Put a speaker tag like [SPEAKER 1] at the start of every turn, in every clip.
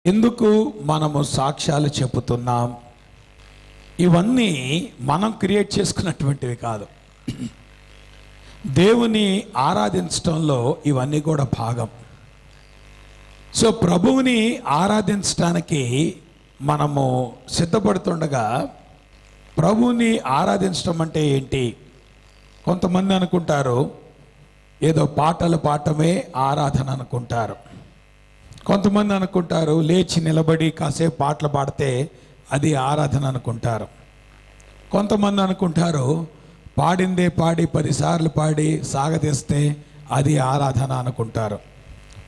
[SPEAKER 1] ఎందుకు మనము సాక్ష్యాలు చెబుతున్నాం? ఇవన్నీ మనం క్రియేట్ చేసుకున్నటువంటివి కాదు. దేవుని ఆరాధించడంలో ఇవన్నీ కూడా భాగం. సో ప్రభువుని ఆరాధించడానికి మనము సిద్ధపడుతుండగా, ప్రభువుని ఆరాధించడం అంటే ఏంటి? కొంతమంది అనుకుంటారు ఏదో పాటలు పాడటమే ఆరాధన అనుకుంటారు. కొంతమంది అనుకుంటారు లేచి నిలబడి కాసేపు పాటలు పాడితే అది ఆరాధన అనుకుంటారు. కొంతమంది అనుకుంటారు పాడిందే పాడి 10 సార్లు పాడి సాగతీస్తే అది ఆరాధన అనుకుంటారు.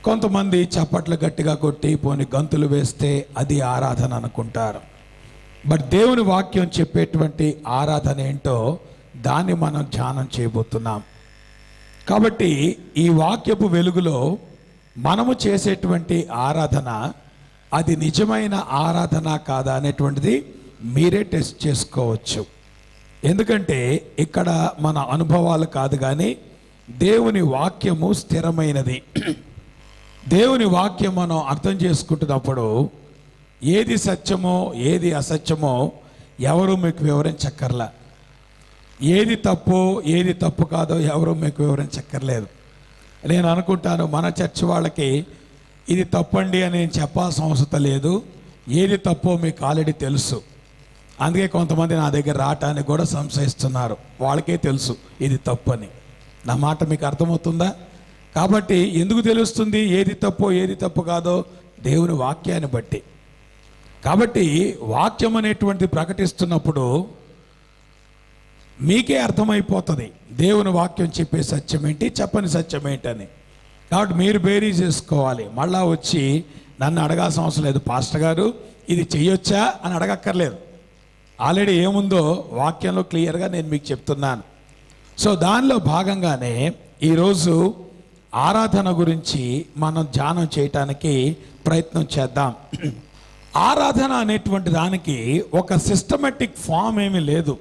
[SPEAKER 1] కొంతమంది చప్పట్లు గట్టిగా కొట్టి పోని గంతులు వేస్తే అది ఆరాధన అనుకుంటారు. బట్ దేవుని వాక్యం చెప్పేటువంటి ఆరాధన ఏంటో దాన్ని మనం ధ్యానం చేయబోతున్నాం. కాబట్టి ఈ వాక్యపు వెలుగులో మనము చేసేటువంటి ఆరాధన అది నిజమైన ఆరాధన కాదా అనేటువంటిది మీరే టెస్ట్ చేసుకోవచ్చు. ఎందుకంటే ఇక్కడ మన అనుభవాలు కాదు, కానీ దేవుని వాక్యము స్థిరమైనది. దేవుని వాక్యం మనం అర్థం చేసుకుంటున్నప్పుడు ఏది సత్యమో ఏది అసత్యమో ఎవరు మీకు వివరించక్కర్లా. ఏది తప్పో ఏది తప్పు కాదో ఎవరు మీకు వివరించక్కర్లేదు. నేను అనుకుంటాను మన చర్చ్ వాళ్ళకి ఇది తప్పండి అని నేను చెప్పాల్సిన అవసరం లేదు. ఏది తప్పో మీకు ఆల్రెడీ తెలుసు. అందుకే కొంతమంది నా దగ్గర రావటానికి కూడా సంశయిస్తున్నారు. వాళ్ళకే తెలుసు ఇది తప్పు అని. నా మాట మీకు అర్థమవుతుందా? కాబట్టి ఎందుకు తెలుస్తుంది ఏది తప్పో ఏది తప్పు కాదో? దేవుని వాక్యాన్ని బట్టి. కాబట్టి వాక్యం అనేటువంటిది ప్రకటిస్తున్నప్పుడు మీకే అర్థమైపోతుంది దేవుని వాక్యం చెప్పే సత్యం ఏంటి, చెప్పని సత్యం ఏంటని. కాబట్టి మీరు బేరీ చేసుకోవాలి. మళ్ళా వచ్చి నన్ను అడగాల్సిన అవసరం లేదు, పాస్టర్ గారు ఇది చెయ్యొచ్చా అని అడగక్కర్లేదు. ఆల్రెడీ ఏముందో వాక్యంలో క్లియర్గా నేను మీకు చెప్తున్నాను. సో దానిలో భాగంగానే ఈరోజు ఆరాధన గురించి మనం ధ్యానం చేయటానికి ప్రయత్నం చేద్దాం. ఆరాధన అనేటువంటి దానికి ఒక సిస్టమేటిక్ ఫామ్ ఏమీ లేదు.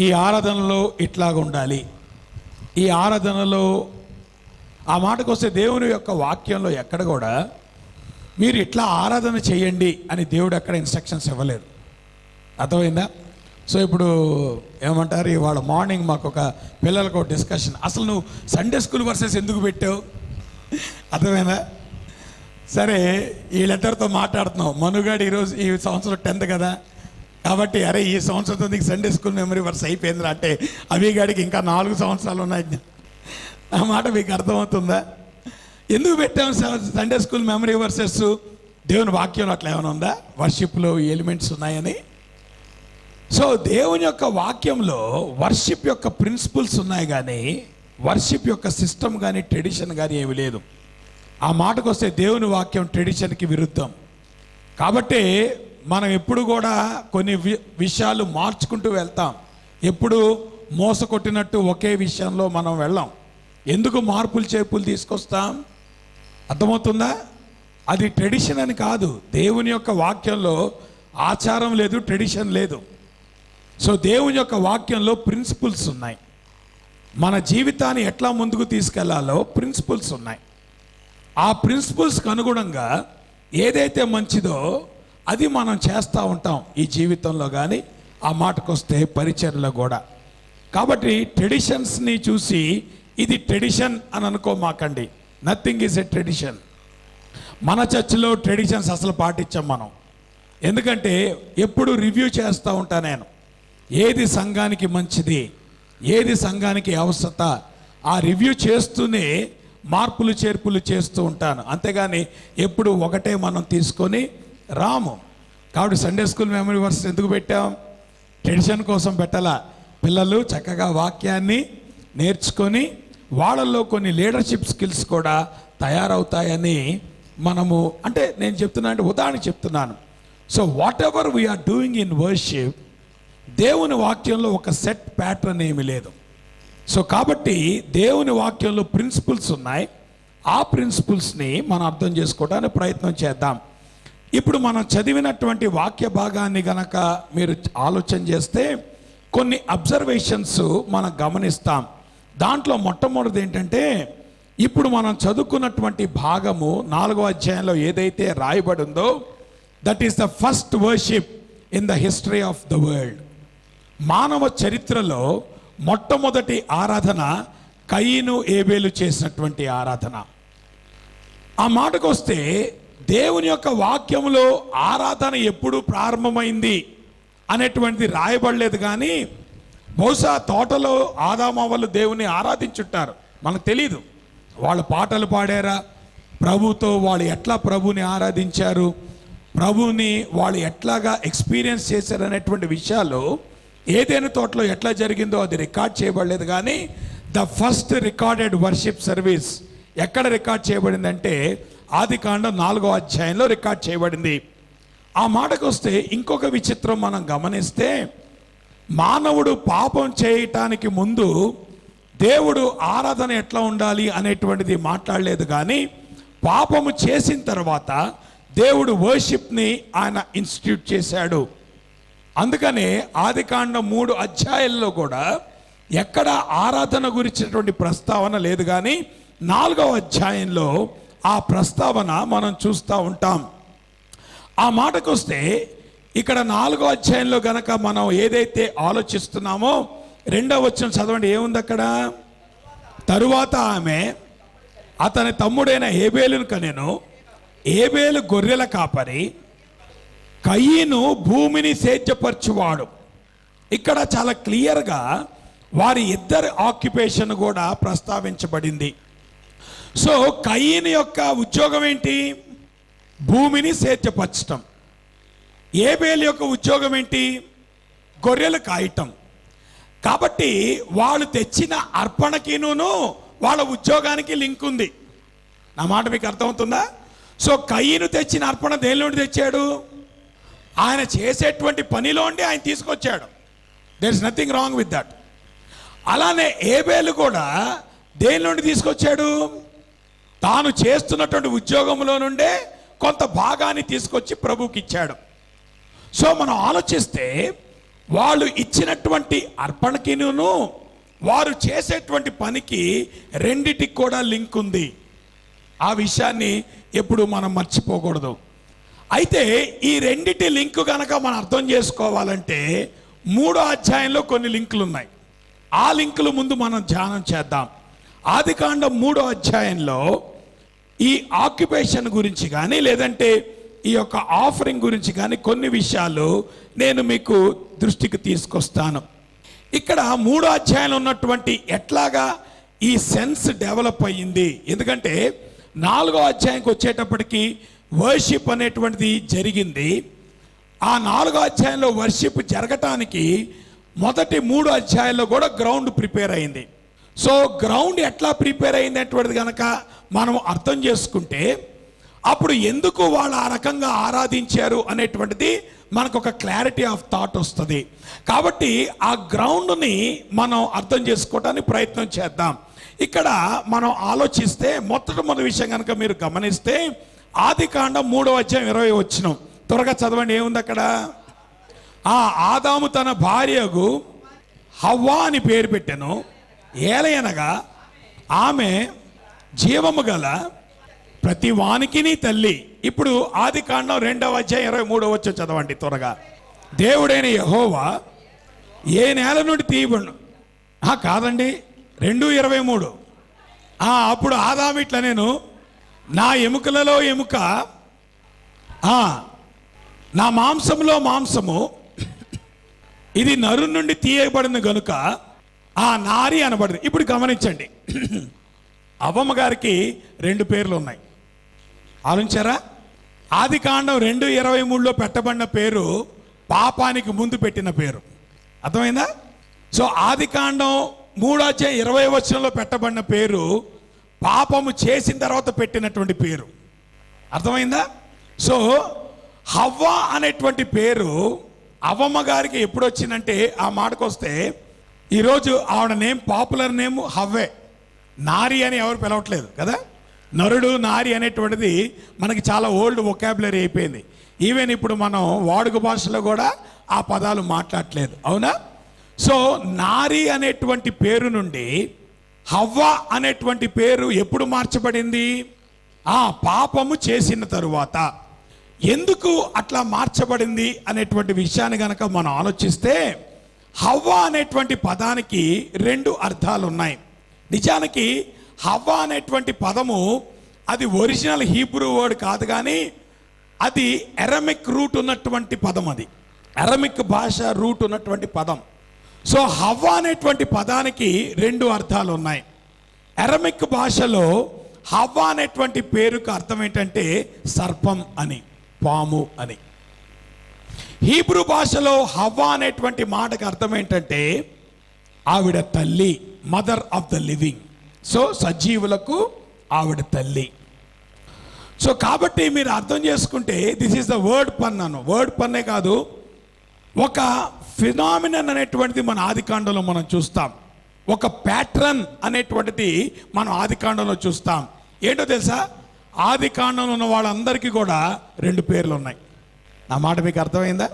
[SPEAKER 1] ఈ ఆరాధనలో ఇట్లాగా ఉండాలి, ఈ ఆరాధనలో ఆ మాటకు వస్తే దేవుని యొక్క వాక్యంలో ఎక్కడ కూడా మీరు ఇట్లా ఆరాధన చేయండి అని దేవుడు ఎక్కడ ఇన్స్ట్రక్షన్స్ ఇవ్వలేదు. అర్థమైందా? సో ఇప్పుడు ఏమంటారు, ఇవాళ మార్నింగ్ మాకు ఒక పిల్లలకు ఒక డిస్కషన్, అసలు నువ్వు సండే స్కూల్ వర్సెస్ ఎందుకు పెట్టావు? అర్థమైందా? సరే వీళ్ళిద్దరితో మాట్లాడుతున్నావు. మనుగాడు ఈరోజు ఈ సంవత్సరం 10th కదా, కాబట్టి అరే ఈ సంవత్సరంతో నీకు సండే స్కూల్ మెమరీ వర్స్ అయిపోయిందిరా అంటే అవిగాడికి ఇంకా 4 సంవత్సరాలు ఉన్నాయి. ఆ మాట మీకు అర్థమవుతుందా? ఎందుకు పెట్టాము సండే స్కూల్ మెమరీ వర్సెస్? దేవుని వాక్యంలో అట్లా ఏమైనా ఉందా? వర్షిప్లో ఎలిమెంట్స్ ఉన్నాయని. సో దేవుని యొక్క వాక్యంలో వర్షిప్ యొక్క ప్రిన్సిపల్స్ ఉన్నాయి, కానీ వర్షిప్ యొక్క సిస్టమ్ కానీ ట్రెడిషన్ కానీ ఏమి లేదు. ఆ మాటకు వస్తే దేవుని వాక్యం ట్రెడిషన్కి విరుద్ధం. కాబట్టి మనం ఎప్పుడు కూడా కొన్ని విషయాలు మార్చుకుంటూ వెళ్తాం. ఎప్పుడు మోసకొట్టినట్టు ఒకే విషయంలో మనం వెళ్ళాం. ఎందుకు మార్పులు చేర్పులు తీసుకొస్తాం? అర్థమవుతుందా? అది ట్రెడిషన్ అని కాదు. దేవుని యొక్క వాక్యంలో ఆచారం లేదు, ట్రెడిషన్ లేదు. సో దేవుని యొక్క వాక్యంలో ప్రిన్సిపల్స్ ఉన్నాయి. మన జీవితాన్ని ఎట్లా ముందుకు తీసుకెళ్లాలో ప్రిన్సిపల్స్ ఉన్నాయి. ఆ ప్రిన్సిపల్స్కి అనుగుణంగా ఏదైతే మంచిదో అది మనం చేస్తూ ఉంటాం ఈ జీవితంలో, కానీ ఆ మాటకు వస్తే పరిచర్యలో కూడా. కాబట్టి ట్రెడిషన్స్ని చూసి ఇది ట్రెడిషన్ అని అనుకోమాకండి. Nothing is a tradition. మన చర్చిలో ట్రెడిషన్స్ అసలు పాటించాం మనం. ఎందుకంటే ఎప్పుడు రివ్యూ చేస్తూ ఉంటా నేను, ఏది సంఘానికి మంచిది, ఏది సంఘానికి అవసరత, ఆ రివ్యూ చేస్తూనే మార్పులు చేర్పులు చేస్తూ ఉంటాను. అంతేగాని ఎప్పుడు ఒకటే మనం తీసుకొని రాము. కాబట్టి సండే స్కూల్ మెమరీ వర్స్ ఎందుకు పెట్టాం? ట్రెడిషన్ కోసం పెట్టాలా. పిల్లలు చక్కగా వాక్యాన్ని నేర్చుకొని వాళ్ళల్లో కొన్ని లీడర్షిప్ స్కిల్స్ కూడా తయారవుతాయని మనము, అంటే నేను చెప్తున్నా అంటే ఉదాహరణ చెప్తున్నాను. So whatever we're doing in worship, దేవుని వాక్యంలో ఒక సెట్ ప్యాటర్న్ ఏమీ లేదు. సో కాబట్టి దేవుని వాక్యంలో ప్రిన్సిపల్స్ ఉన్నాయి. ఆ ప్రిన్సిపల్స్ని మనం అర్థం చేసుకోవడానికి ప్రయత్నం చేద్దాం. ఇప్పుడు మనం చదివినటువంటి వాక్య భాగాన్ని గనక మీరు ఆలోచన చేస్తే కొన్ని అబ్జర్వేషన్స్ మనం గమనిస్తాం. దాంట్లో మొట్టమొదటిది ఏంటంటే ఇప్పుడు మనం చదువుకున్నటువంటి భాగము 4వ అధ్యాయంలో ఏదైతే రాయబడి ఉందో, that is the first worship in the history of the world. మానవ చరిత్రలో మొట్టమొదటి ఆరాధన కయీను ఏబేలు చేసినటువంటి ఆరాధన. ఆ మాటకు వస్తే దేవుని యొక్క వాక్యంలో ఆరాధన ఎప్పుడు ప్రారంభమైంది అనేటువంటిది రాయబడలేదు, కానీ బహుశా తోటలో ఆదామవ్వలు దేవుని ఆరాధించుంటారు, మనకు తెలీదు. వాళ్ళు పాటలు పాడారా, ప్రభుతో వాళ్ళు ఎట్లా ప్రభుని ఆరాధించారు, ప్రభుని వాళ్ళు ఎట్లాగా ఎక్స్పీరియన్స్ చేశారు అనేటువంటి విషయాలు ఏదైనా తోటలో ఎట్లా జరిగిందో అది రికార్డ్ చేయబడలేదు. కానీ the first recorded worship service ఎక్కడ రికార్డ్ చేయబడిందంటే ఆదికాండం 4వ అధ్యాయంలో రికార్డ్ చేయబడింది. ఆ మాటకు వస్తే ఇంకొక విచిత్రం మనం గమనిస్తే, మానవుడు పాపం చేయటానికి ముందు దేవుడు ఆరాధన ఎట్లా ఉండాలి అనేటువంటిది మాట్లాడలేదు, కానీ పాపము చేసిన తర్వాత దేవుడు వర్షిప్ని ఆయన ఇన్స్టిట్యూట్ చేశాడు. అందుకనే ఆదికాండం 3 అధ్యాయాల్లో కూడా ఎక్కడ ఆరాధన గురించినటువంటి ప్రస్తావన లేదు, కానీ 4వ అధ్యాయంలో ఆ ప్రస్తావన మనం చూస్తూ ఉంటాం. ఆ మాటకు వస్తే ఇక్కడ 4వ అధ్యాయంలో గనక మనం ఏదైతే ఆలోచిస్తున్నామో 2వ వచనం చదవండి, ఏముంది అక్కడ? తరువాత ఆమె అతని తమ్ముడైన ఏబేలును కనెను. ఏబేలు గొర్రెల కాపరి, కయీను భూమిని సేద్యపరచువాడు. ఇక్కడ చాలా క్లియర్గా వారి ఇద్దరి ఆక్యుపేషన్ కూడా ప్రస్తావించబడింది. సో కయీను యొక్క ఉద్యోగం ఏంటి? భూమిని సేద్యపరచటం. ఏబేలు యొక్క ఉద్యోగం ఏంటి? గొర్రెలు కాయటం. కాబట్టి వాళ్ళు తెచ్చిన అర్పణకిను వాళ్ళ ఉద్యోగానికి లింక్ ఉంది. నా మాట మీకు అర్థమవుతుందా? సో కయీను తెచ్చిన అర్పణ దేనిలోండి తెచ్చాడు? ఆయన చేసేటువంటి పనిలోండి ఆయన తీసుకొచ్చాడు. There is nothing wrong with that. అలానే ఏబేలు కూడా దేనిలోండి తీసుకొచ్చాడు? తాను చేస్తున్నటువంటి ఉద్యోగంలో నుండే కొంత భాగాన్ని తీసుకొచ్చి ప్రభువుకి ఇచ్చాడు. సో మనం ఆలోచిస్తే వాళ్ళు ఇచ్చినటువంటి అర్పణకిను వారు చేసేటువంటి పనికి రెండిటికి కూడా లింక్ ఉంది. ఆ విషయాన్ని ఎప్పుడు మనం మర్చిపోకూడదు. అయితే ఈ రెండిటి లింక్ కనుక మనం అర్థం చేసుకోవాలంటే 3వ అధ్యాయంలో కొన్ని లింకులు ఉన్నాయి. ఆ లింకులు ముందు మనం ధ్యానం చేద్దాం. ఆదికాండం 3వ అధ్యాయంలో ఈ ఆక్యుపేషన్ గురించి కానీ లేదంటే ఈ యొక్క ఆఫరింగ్ గురించి కానీ కొన్ని విషయాలు నేను మీకు దృష్టికి తీసుకొస్తాను. ఇక్కడ 3వ అధ్యాయంలో ఉన్నటువంటి ఎట్లాగా ఈ సెన్స్ డెవలప్ అయ్యింది. ఎందుకంటే 4వ అధ్యాయంకి వచ్చేటప్పటికి వర్షిప్ అనేటువంటిది జరిగింది. ఆ 4వ అధ్యాయంలో వర్షిప్ జరగటానికి మొదటి 3 అధ్యాయాల్లో కూడా గ్రౌండ్ ప్రిపేర్ అయింది. సో గ్రౌండ్ ఎట్లా ప్రిపేర్ అయింది అనేటువంటిది కనుక మనం అర్థం చేసుకుంటే అప్పుడు ఎందుకు వాళ్ళు ఆ రకంగా ఆరాధించారు అనేటువంటిది మనకు ఒక క్లారిటీ ఆఫ్ థాట్ వస్తుంది. కాబట్టి ఆ గ్రౌండ్ని మనం అర్థం చేసుకోవడానికి ప్రయత్నం చేద్దాం. ఇక్కడ మనం ఆలోచిస్తే మొట్టమొదటి విషయం కనుక మీరు గమనిస్తే ఆదికాండం 3వ అధ్యాయం 20వ వచనం త్వరగా చదవండి, ఏముంది అక్కడ? ఆదాము తన భార్యకు హవ్వా అని పేరు పెట్టెను, ఏలయనగా ఆమె జీవము గల ప్రతి వానికిని తల్లి. ఇప్పుడు ఆదికాండం 2వ అధ్యాయం 23వ వచనం చదవండి త్వరగా. దేవుడైన యెహోవా ఏ నేల నుండి తీయబడును? కాదండి, 2:23. అప్పుడు ఆదాము ఇట్లా, నేను నా ఎముకలలో ఎముక, నా మాంసంలో మాంసము, ఇది నరు నుండి తీయబడింది గనుక నారి అనబడింది. ఇప్పుడు గమనించండి, అవ్వమ్మ గారికి 2 పేర్లు ఉన్నాయి. ఆలోచించారా? ఆదికాండం 2:23లో పెట్టబడిన పేరు పాపానికి ముందు పెట్టిన పేరు. అర్థమైందా? సో ఆదికాండం 3వ అధ్యాయం 20వ వచనంలో పెట్టబడిన పేరు పాపము చేసిన తర్వాత పెట్టినటువంటి పేరు. అర్థమైందా? సో హవ్వ అనేటువంటి పేరు అవ్వమ్మ గారికి ఎప్పుడు వచ్చిందంటే, ఆ మాటకు వస్తే ఈరోజు ఆవిడ నేమ్, పాపులర్ నేమ్ హవ్వే. నారి అని ఎవరు పిలవట్లేదు కదా. నరుడు నారి అనేటువంటిది మనకి చాలా ఓల్డ్ వొకాబులరీ అయిపోయింది. ఈవెన్ ఇప్పుడు మనం వాడుక భాషలో కూడా ఆ పదాలు మాట్లాడట్లేదు, అవునా? సో నారి అనేటువంటి పేరు నుండి హవ్వ అనేటువంటి పేరు ఎప్పుడు మార్చబడింది? పాపము చేసిన తరువాత. ఎందుకు అట్లా మార్చబడింది అనేటువంటి విషయాన్ని గనక మనం ఆలోచిస్తే, హవ్వ అనేటువంటి పదానికి 2 అర్థాలు ఉన్నాయి. నిజానికి హవ్వ అనేటువంటి పదము అది ఒరిజినల్ హీబ్రూ వర్డ్ కాదు, కానీ అది అరమిక్ రూట్ ఉన్నటువంటి పదం. అది అరమిక్ భాష రూట్ ఉన్నటువంటి పదం. సో హవ్వ అనేటువంటి పదానికి 2 అర్థాలు ఉన్నాయి. అరమిక్ భాషలో హవ్వ అనేటువంటి పేరుకు అర్థం ఏంటంటే సర్పం అని, పాము అని. హీబ్రూ భాషలో హవ్వ అనేటువంటి మాటకు అర్థం ఏంటంటే ఆవిడ తల్లి, mother of the living. So సజీవులకు ఆవిడ తల్లి. సో కాబట్టి మీరు అర్థం చేసుకుంటే దిస్ ఈస్ ద వర్డ్ పన్ అను. వర్డ్ పన్నే కాదు, ఒక ఫినామినన్ అనేటువంటిది మన ఆదికాండంలో మనం చూస్తాం. ఒక ప్యాట్రన్ అనేటువంటిది మనం ఆదికాండంలో చూస్తాం. ఏంటో తెలుసా? ఆదికాండంలో ఉన్న వాళ్ళందరికీ కూడా 2 పేర్లు ఉన్నాయి. నా మాట మీకు అర్థమైందా?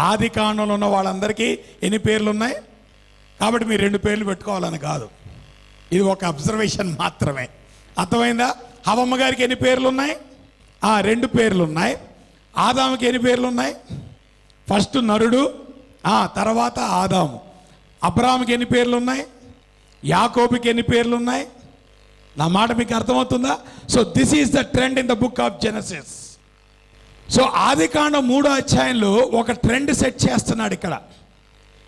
[SPEAKER 1] ఆదికాండంలో ఉన్న వాళ్ళందరికీ ఎన్ని పేర్లు ఉన్నాయి? కాబట్టి మీరు 2 పేర్లు పెట్టుకోవాలని కాదు, ఇది ఒక అబ్జర్వేషన్ మాత్రమే. అర్థమైందా? హవ్వమ్మ గారికి ఎన్ని పేర్లు ఉన్నాయి? 2 పేర్లు ఉన్నాయి. ఆదాముకి ఎన్ని పేర్లు ఉన్నాయి? ఫస్ట్ నరుడు, తర్వాత ఆదాము. అబ్రాహాముకి ఎన్ని పేర్లు ఉన్నాయి? యాకోబుకి ఎన్ని పేర్లు ఉన్నాయి? నా మాట మీకు అర్థమవుతుందా? So this is the trend in the book of Genesis. So ఆదికాండం 3వ అధ్యాయంలో ఒక ట్రెండ్ సెట్ చేస్తున్నాడు ఇక్కడ.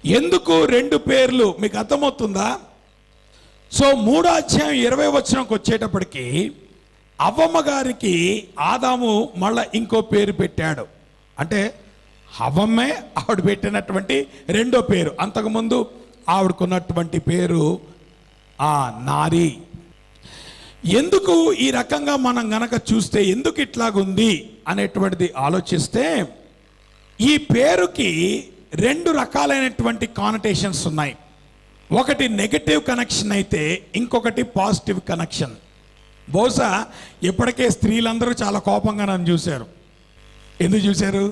[SPEAKER 1] ఎందుకు 2 పేర్లు మీకు అర్థమవుతుందా? సో 3వ అధ్యాయం 20వ వచనంకి వచ్చేటప్పటికి అవ్వమ్మ గారికి ఆదాము మళ్ళా ఇంకో పేరు పెట్టాడు. అంటే హవ్వమ్మే ఆవిడ పెట్టినటువంటి 2వ పేరు. అంతకుముందు ఆవిడకున్నటువంటి పేరు నారి. ఎందుకు ఈ రకంగా మనం గనక చూస్తే, ఎందుకు ఇట్లాగుంది అనేటువంటిది ఆలోచిస్తే, ఈ పేరుకి 2 రకాలైనటువంటి కానటేషన్స్ ఉన్నాయి. ఒకటి నెగటివ్ కనెక్షన్ అయితే, ఇంకొకటి పాజిటివ్ కనెక్షన్. బహుశా ఇప్పటికే స్త్రీలందరూ చాలా కోపంగా నన్ను చూశారు. ఎందుకు చూశారు?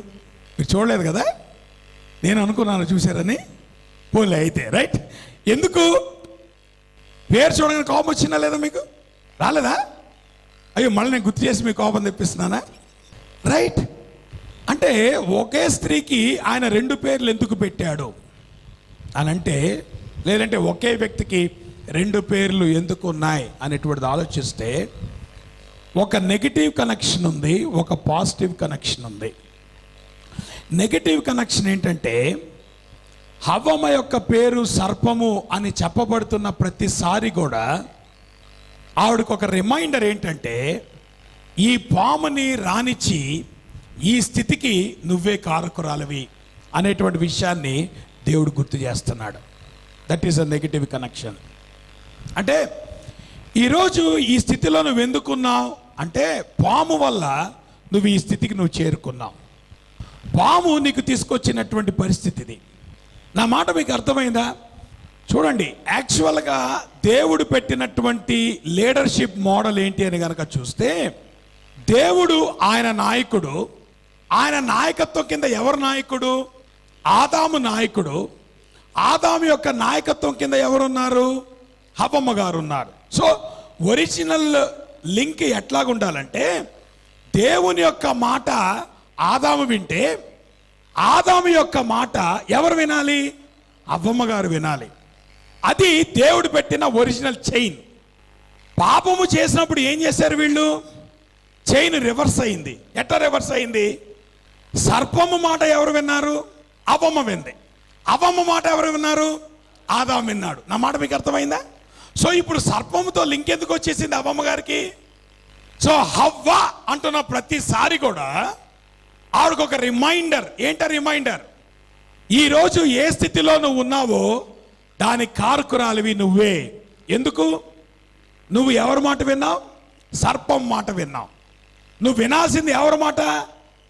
[SPEAKER 1] మీరు చూడలేదు కదా, నేను అనుకున్నాను చూశారని. పోలే అయితే రైట్. ఎందుకు? పేరు చూడగానే కోపం వచ్చిందా లేదా? మీకు రాలేదా? అయ్యో మళ్ళీ నేను గుర్తు చేసి మీ కోపం తెప్పిస్తున్నానా? రైట్. అంటే ఒకే స్త్రీకి ఆయన 2 పేర్లు ఎందుకు పెట్టాడు అని అంటే, లేదంటే ఒకే వ్యక్తికి 2 పేర్లు ఎందుకు ఉన్నాయి అనేటువంటిది ఆలోచిస్తే, ఒక నెగిటివ్ కనెక్షన్ ఉంది, ఒక పాజిటివ్ కనెక్షన్ ఉంది. నెగిటివ్ కనెక్షన్ ఏంటంటే, హవ్వమ్మ యొక్క పేరు సర్పము అని చెప్పబడుతున్న ప్రతిసారి కూడా ఆవిడకు ఒక రిమైండర్ ఏంటంటే, ఈ పాముని రానిచ్చి ఈ స్థితికి నువ్వే కారకురాలివి అనేటువంటి విషయాన్ని దేవుడు గుర్తు చేస్తున్నాడు. That is a negative connection. అంటే ఈరోజు ఈ స్థితిలో నువ్వు ఎందుకున్నావు అంటే, పాము వల్ల నువ్వు ఈ స్థితికి నువ్వు చేరుకున్నావు. పాము నీకు తీసుకొచ్చినటువంటి పరిస్థితిది. నా మాట మీకు అర్థమైందా? చూడండి, యాక్చువల్గా దేవుడు పెట్టినటువంటి లీడర్షిప్ మోడల్ ఏంటి అని కనుక చూస్తే, దేవుడు ఆయన నాయకుడు. ఆయన నాయకత్వం కింద ఎవరు నాయకుడు? ఆదాము నాయకుడు. ఆదాము యొక్క నాయకత్వం కింద ఎవరున్నారు? హవ్వమ్మ గారు ఉన్నారు. సో ఒరిజినల్ లింక్ ఎట్లాగుండాలంటే, దేవుని యొక్క మాట ఆదాము వింటే, ఆదాము యొక్క మాట ఎవరు వినాలి? హవ్వమ్మ గారు వినాలి. అది దేవుడు పెట్టిన ఒరిజినల్ చైన్. పాపము చేసినప్పుడు ఏం చేశారు వీళ్ళు? చైన్ రివర్స్ అయింది. ఎట్లా రివర్స్ అయింది? సర్పము మాట ఎవరు విన్నారు? హవ్వమ్మ వింది. హవ్వమ్మ మాట ఎవరు విన్నారు? ఆదాము విన్నాడు. నా మాట మీకు అర్థమైందా? సో ఇప్పుడు సర్పముతో లింక్ ఎందుకు వచ్చేసింది హవ్వమ్మ గారికి? సో హవ్వ అంటున్న ప్రతిసారి కూడా ఆవిడకు ఒక రిమైండర్. ఏంట రిమైండర్? ఈరోజు ఏ స్థితిలో నువ్వు ఉన్నావో దానికి కారకురాలివి నువ్వే. ఎందుకు? నువ్వు ఎవరి మాట విన్నావు? సర్పం మాట విన్నావు. నువ్వు వినాల్సింది ఎవరి మాట?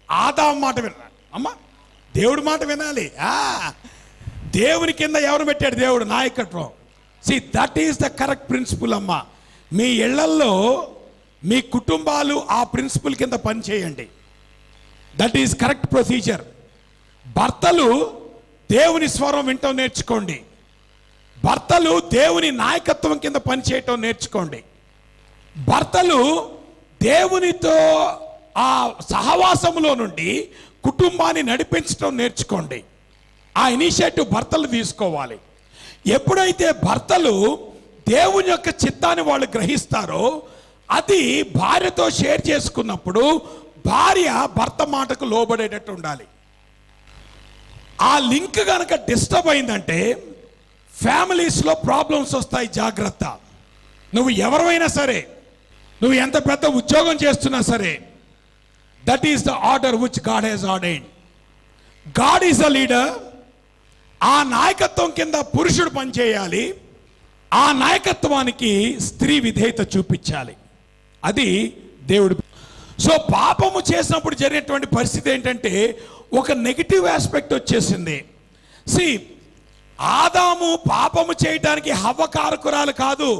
[SPEAKER 1] ఆదాము మాట విన్నాడు. అమ్మా, దేవుడి మాట వినాలి. దేవుని కింద ఎవరు పెట్టాడు? దేవుడు నాయకత్వం. See that is the correct principle. అమ్మా, మీ ఇళ్లల్లో మీ కుటుంబాలు ఆ ప్రిన్సిపల్ కింద పనిచేయండి. That is correct procedure. భర్తలు దేవుని స్వరం వింటం నేర్చుకోండి. భర్తలు దేవుని నాయకత్వం కింద పనిచేయటం నేర్చుకోండి. భర్తలు దేవునితో ఆ సహవాసములో నుండి కుటుంబాన్ని నడిపించడం నేర్చుకోండి. ఆ ఇనిషియేటివ్ భర్తలు తీసుకోవాలి. ఎప్పుడైతే భర్తలు దేవుని యొక్క చిత్తాన్ని వాళ్ళు గ్రహిస్తారో అది భార్యతో షేర్ చేసుకున్నప్పుడు భార్య భర్త మాటకు లోబడేటట్టు ఉండాలి. ఆ లింక్ కనుక డిస్టర్బ్ అయిందంటే ఫ్యామిలీస్లో ప్రాబ్లమ్స్ వస్తాయి. జాగ్రత్త. నువ్వు ఎవరైనా సరే, నువ్వు ఎంత పెద్ద ఉద్యోగం చేస్తున్నా సరే, that is the order which God has ordained. God is a leader. ఆ నాయకత్వం కింద పురుషుడు పనిచేయాలి. ఆ నాయకత్వానికి స్త్రీ విధేయత చూపించాలి. అది దేవుడు. సో పాపము చేసినప్పుడు జరిగినటువంటి పరిస్థితి ఏంటంటే ఒక నెగిటివ్ ఆస్పెక్ట్ వచ్చేసింది. ఆదాము పాపము చేయటానికి హవ్వ కారకురాలు కాదు.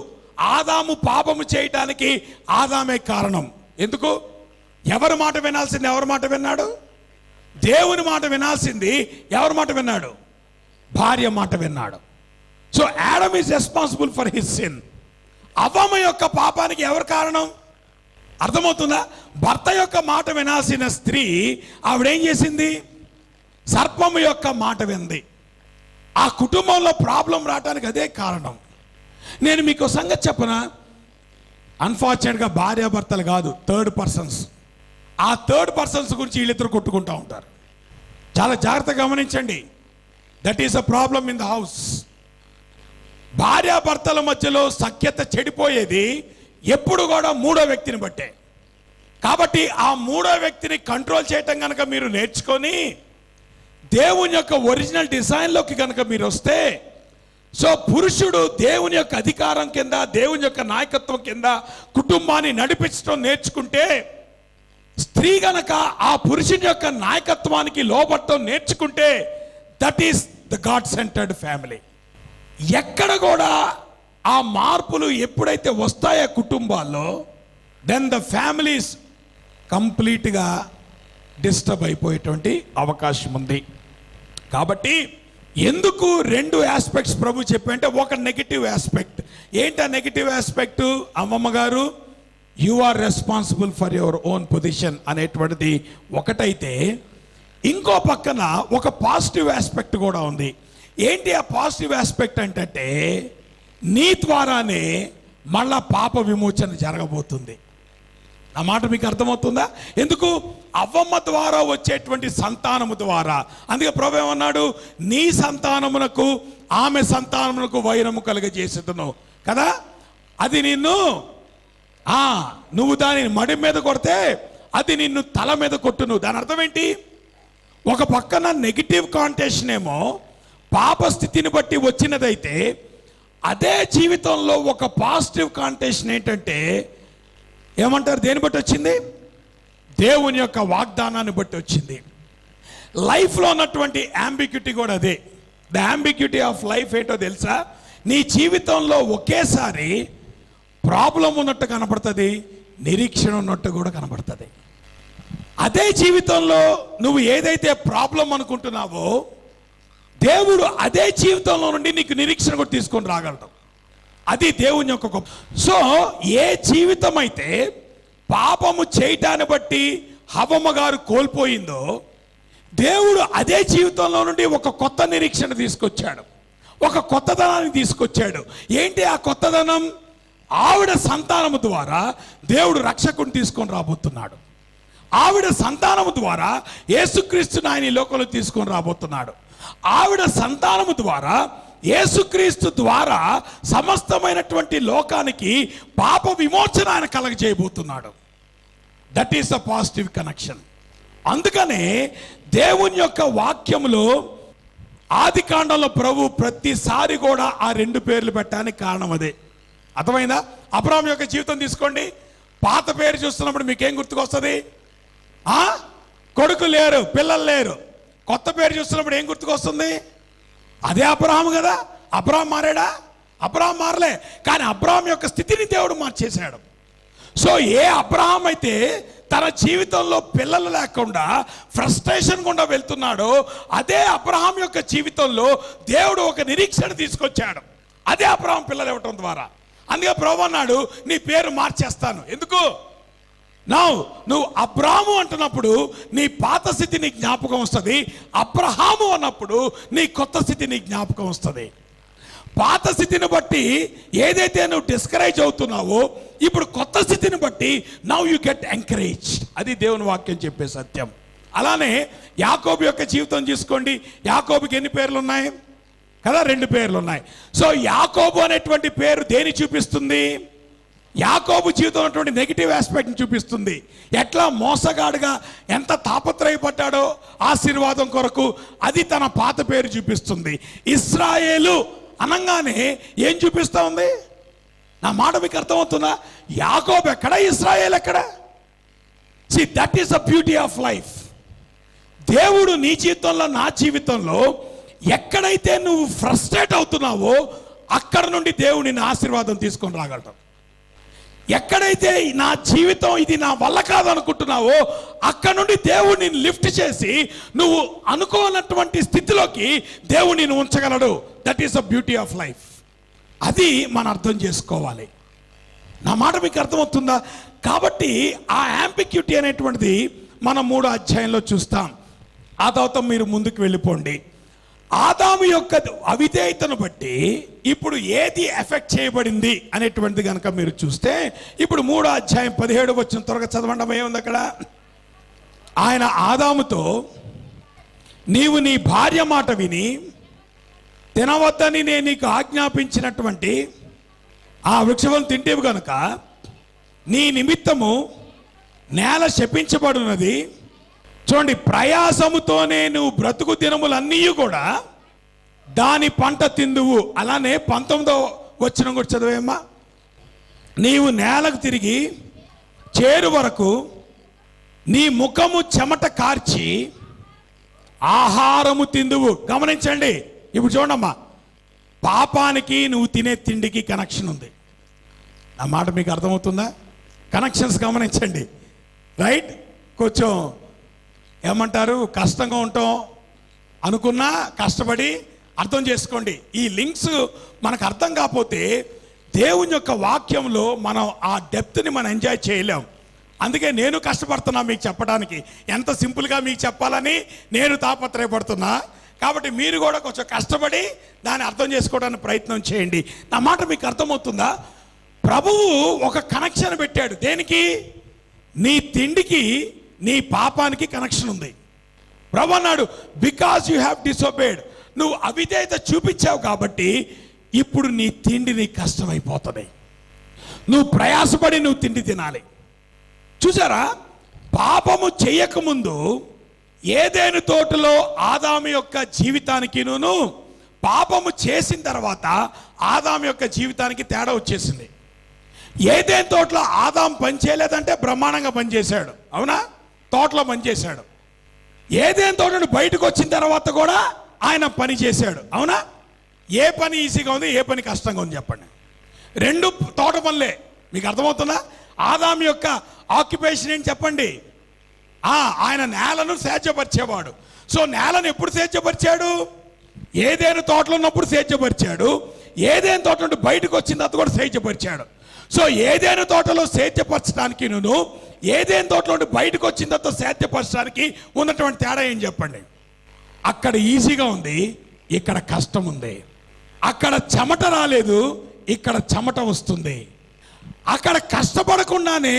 [SPEAKER 1] ఆదాము పాపము చేయటానికి ఆదామే కారణం. ఎందుకు? ఎవరి మాట వినాల్సింది? ఎవరి మాట విన్నాడు? దేవుని మాట వినాల్సింది ఎవరి మాట విన్నాడు? భార్య మాట విన్నాడు. So Adam is responsible for his sin. అవ్వ యొక్క పాపానికి ఎవరు కారణం? అర్థమవుతుందా? భర్త యొక్క మాట వినాల్సిన స్త్రీ ఆవిడేం చేసింది? సర్పము యొక్క మాట వింది. ఆ కుటుంబంలో ప్రాబ్లం రావడానికి అదే కారణం. నేను మీకు సంగతి చెప్పనా? అన్ఫార్చునేట్గా భార్యాభర్తలు కాదు, థర్డ్ పర్సన్స్. ఆ థర్డ్ పర్సన్స్ గురించి వీళ్ళిద్దరు కొట్టుకుంటూ ఉంటారు. చాలా జాగ్రత్తగా గమనించండి. That is a problem in the house. భార్యాభర్తల మధ్యలో సఖ్యత చెడిపోయేది ఎప్పుడు కూడా మూడో వ్యక్తిని బట్టే. కాబట్టి ఆ మూడో వ్యక్తిని కంట్రోల్ చేయటం కనుక మీరు నేర్చుకొని దేవుని యొక్క ఒరిజినల్ డిజైన్లోకి కనుక మీరు వస్తే, సో పురుషుడు దేవుని యొక్క అధికారం కింద, దేవుని యొక్క నాయకత్వం కింద కుటుంబాన్ని నడిపించడం నేర్చుకుంటే, స్త్రీ గనక ఆ పురుషుని యొక్క నాయకత్వానికి లోబడటం నేర్చుకుంటే, that is the God centred family. ఎక్కడ కూడా ఆ మార్పులు ఎప్పుడైతే వస్తాయో కుటుంబాల్లో, దెన్ ద ఫ్యామిలీస్ కంప్లీట్గా డిస్టర్బ్ అయిపోయేటువంటి అవకాశం ఉంది. కాబట్టి ఎందుకు రెండు ఆస్పెక్ట్స్ ప్రభు చెప్పంటే, ఒక నెగిటివ్ ఆస్పెక్ట్. ఏంటి ఆ నెగిటివ్ ఆస్పెక్ట్? అమ్మమ్మ గారు, you are responsible for your own position అనేటువంటిది ఒకటైతే, ఇంకో పక్కన ఒక పాజిటివ్ ఆస్పెక్ట్ కూడా ఉంది. ఏంటి ఆ పాజిటివ్ ఆస్పెక్ట్ అంటే, నీ ద్వారానే మళ్ళా పాప విమోచన జరగబోతుంది. ఆ మాట మీకు అర్థమవుతుందా? ఎందుకు? అవ్వమ్మ ద్వారా వచ్చేటువంటి సంతానము ద్వారా. అందుకే ప్రభు ఏమన్నాడు? నీ సంతానమునకు ఆమె సంతానమునకు వైరము కలుగజేసేదను కదా. అది నువ్వు దానిని మడి మీద కొడితే అది నిన్ను తల మీద కొట్టును. దాని అర్థం ఏంటి? ఒక పక్కన నెగిటివ్ కాంటేషన్ ఏమో పాప స్థితిని బట్టి వచ్చినదైతే, అదే జీవితంలో ఒక పాజిటివ్ కాంటేషన్ ఏంటంటే, ఏమంటారు? దేని బట్టి వచ్చింది? దేవుని యొక్క వాగ్దానాన్ని బట్టి వచ్చింది. లైఫ్లో ఉన్నటువంటి అంబిగ్యూటీ కూడా అదే. ద అంబిగ్యూటీ ఆఫ్ లైఫ్ ఏంటో తెలుసా? నీ జీవితంలో ఒకేసారి ప్రాబ్లం ఉన్నట్టు కనపడుతుంది, నిరీక్షణ ఉన్నట్టు కూడా కనపడుతుంది. అదే జీవితంలో నువ్వు ఏదైతే ప్రాబ్లం అనుకుంటున్నావో, దేవుడు అదే జీవితంలో నుండి నీకు నిరీక్షణ కూడా తీసుకొని రాగలడు. అది దేవుని యొక్క గొప్ప. సో ఏ జీవితం అయితే పాపము చేయటాన్ని బట్టి హవ్వమ్మ గారు కోల్పోయిందో, దేవుడు అదే జీవితంలో నుండి ఒక కొత్త నిరీక్షణ తీసుకొచ్చాడు, ఒక కొత్తదనాన్ని తీసుకొచ్చాడు. ఏంటి ఆ కొత్తదనం? ఆవిడ సంతానము ద్వారా దేవుడు రక్షకుని తీసుకొని రాబోతున్నాడు. ఆవిడ సంతానము ద్వారా యేసుక్రీస్తుని ఆయన ఈ లోకంలో తీసుకొని రాబోతున్నాడు. ఆవిడ సంతానము ద్వారా, యేసుక్రీస్తు ద్వారా సమస్తమైనటువంటి లోకానికి పాప విమోచన ఆయన కలగజేయబోతున్నాడు. That is the positive connection. అందుకనే దేవుని యొక్క వాక్యములో ఆది కాండంలో ప్రభు ప్రతిసారి కూడా ఆ రెండు పేర్లు పెట్టడానికి కారణం అదే. అర్థమైందా? అబ్రాహాం యొక్క జీవితం తీసుకోండి. పాత పేరు చూస్తున్నప్పుడు మీకేం గుర్తుకొస్తుంది? కొడుకు లేరు, పిల్లలు లేరు. కొత్త పేరు చూస్తున్నప్పుడు ఏం గుర్తుకొస్తుంది? అదే అబ్రాహాం కదా. అబ్రాహాం మారాడా? అబ్రాహాం మారలే. కానీ అబ్రాహాం యొక్క స్థితిని దేవుడు మార్చేశాడు. సో ఏ అబ్రాహాం అయితే తన జీవితంలో పిల్లలు లేకుండా ఫ్రస్ట్రేషన్ గుండా వెళ్తున్నాడో, అదే అబ్రాహాం యొక్క జీవితంలో దేవుడు ఒక నిరీక్షణ తీసుకొచ్చాడు. అదే అబ్రహాము పిల్లలు ఇవ్వటం ద్వారా. అందుకే ప్రభువు అన్నాడు, నీ పేరు మార్చేస్తాను. ఎందుకు? నువ్వు అబ్రాము అంటున్నప్పుడు నీ పాత స్థితి నీ జ్ఞాపకం వస్తుంది, అబ్రహాము అన్నప్పుడు నీ కొత్త స్థితి నీ జ్ఞాపకం వస్తుంది. పాత స్థితిని బట్టి ఏదైతే నువ్వు డిస్కరేజ్ అవుతున్నావో, ఇప్పుడు కొత్త స్థితిని బట్టి నౌ యు గెట్ ఎంకరేజ్. అది దేవుని వాక్యం చెప్పే సత్యం. అలానే యాకోబు యొక్క జీవితం చూసుకోండి. యాకోబుకి ఎన్ని పేర్లు ఉన్నాయి కదా? 2 పేర్లు ఉన్నాయి. సో యాకోబు అనేటువంటి పేరు దేని చూపిస్తుంది? యాకోబు జీవితంలో ఉన్నటువంటి నెగిటివ్ ఆస్పెక్ట్ని చూపిస్తుంది. ఎట్లా మోసగాడుగా ఎంత తాపత్రయపడ్డాడో ఆశీర్వాదం కొరకు, అది తన పాత పేరు చూపిస్తుంది. ఇశ్రాయేలు అనగానే ఏం చూపిస్తూ ఉంది? నా మాట మీకు అర్థమవుతుందా? యాకోబు ఎక్కడ, ఇశ్రాయేల్ ఎక్కడ? See, that is the beauty of life. దేవుడు నీ జీవితంలో, నా జీవితంలో ఎక్కడైతే నువ్వు ఫ్రస్ట్రేట్ అవుతున్నావో అక్కడ నుండి దేవుడు నిన్ను ఆశీర్వాదం తీసుకొని రాగలడు. ఎక్కడైతే నా జీవితం ఇది నా వల్ల కాదు అనుకుంటున్నావో అక్కడ నుండి దేవుడు నిన్ను లిఫ్ట్ చేసి నువ్వు అనుకోనటువంటి స్థితిలోకి దేవుడు నిన్ను ఉంచగలడు. That is the beauty of life. అది మనం అర్థం చేసుకోవాలి. నా మాట మీకు అర్థమవుతుందా? కాబట్టి ఆ యాంబిగ్యూటీ అనేటువంటిది మనం 3వ అధ్యాయంలో చూస్తాం. ఆ తర్వాత మీరు ముందుకు వెళ్ళిపోండి. ఆదాము యొక్క అవిధేయతను బట్టి ఇప్పుడు ఏది ఎఫెక్ట్ చేయబడింది అనేటువంటిది కనుక మీరు చూస్తే, ఇప్పుడు 3వ అధ్యాయం 17 వచ్చిన త్వరగా చదవడం ఏముంది అక్కడ? ఆయన ఆదాముతో, నీవు నీ భార్య మాట విని తినవద్దని నేను నీకు ఆజ్ఞాపించినటువంటి ఆ వృక్షఫలం తింటేవి కనుక నీ నిమిత్తము నేల శపించబడినది. చూడండి, ప్రయాసముతోనే నువ్వు బ్రతుకు దినములన్నీ కూడా దాని పంట తిందువు. అలానే 19వ వచనం కూడా చదివేమ్మా. నీవు నేలకు తిరిగి చేరు వరకు నీ ముఖము చెమట కార్చి ఆహారము తిందువు. గమనించండి, ఇప్పుడు చూడమ్మా, పాపానికి నువ్వు తినే తిండికి కనెక్షన్ ఉంది. నా మాట మీకు అర్థమవుతుందా? కనెక్షన్స్ గమనించండి. రైట్? కొంచెం ఏమంటారు, కష్టంగా ఉంటాం అనుకున్నా కష్టపడి అర్థం చేసుకోండి. ఈ లింక్స్ మనకు అర్థం కాకపోతే దేవుని యొక్క వాక్యంలో మనం ఆ డెప్త్ని మనం ఎంజాయ్ చేయలేం. అందుకే నేను కష్టపడుతున్నా మీకు చెప్పడానికి, ఎంత సింపుల్గా మీకు చెప్పాలని నేను తాపత్రయపడుతున్నా. కాబట్టి మీరు కూడా కొంచెం కష్టపడి దాన్ని అర్థం చేసుకోవడానికి ప్రయత్నం చేయండి. నా మాట మీకు అర్థమవుతుందా? ప్రభువు ఒక కనెక్షన్ పెట్టాడు. దేనికి? నీ తిండికి నీ పాపానికి కనెక్షన్ ఉంది. ప్రభు అన్నాడు, బికాజ్ యూ హ్యావ్ డిసోబేడ్, నువ్వు అవిధేయత చూపించావు కాబట్టి ఇప్పుడు నీ తిండి నీకు కష్టమైపోతుంది. నువ్వు ప్రయాసపడి నువ్వు తిండి తినాలి. చూసారా, పాపము చేయకముందు ఏదైనా తోటలో ఆదాము యొక్క జీవితానికి పాపము చేసిన తర్వాత ఆదాము యొక్క జీవితానికి తేడా వచ్చేసింది. ఏదైనా తోటలో ఆదాము పని చేయలేదంటే బ్రహ్మాండంగా పనిచేశాడు, అవునా? తోటలో పనిచేశాడు. ఏదైనా తోట బయటకు వచ్చిన తర్వాత కూడా ఆయన పని చేశాడు, అవునా? ఏ పని ఈజీగా ఉంది, ఏ పని కష్టంగా ఉంది చెప్పండి? 2 తోట పనులే. మీకు అర్థమవుతుందా? ఆదాము యొక్క ఆక్యుపేషన్ ఏంటి చెప్పండి? ఆయన నేలను సేద్యపరిచేవాడు. సో నేలను ఎప్పుడు సేద్యపరిచాడు? ఏదైనా తోటలో ఉన్నప్పుడు సేద్యపరిచాడు. ఏదైనా తోట నుండి బయటకు వచ్చిన తర్వాత కూడా సేద్యపరిచాడు. సో ఏదైనా తోటలో సేద్యపరచడానికి ఏదైనా తోటలో నుండి బయటకు వచ్చిన తర్వాత సేద్యపరచడానికి ఉన్నటువంటి తేడా ఏం చెప్పండి? అక్కడ ఈజీగా ఉంది, ఇక్కడ కష్టం ఉంది. అక్కడ చెమట రాలేదు, ఇక్కడ చెమట వస్తుంది. అక్కడ కష్టపడకుండానే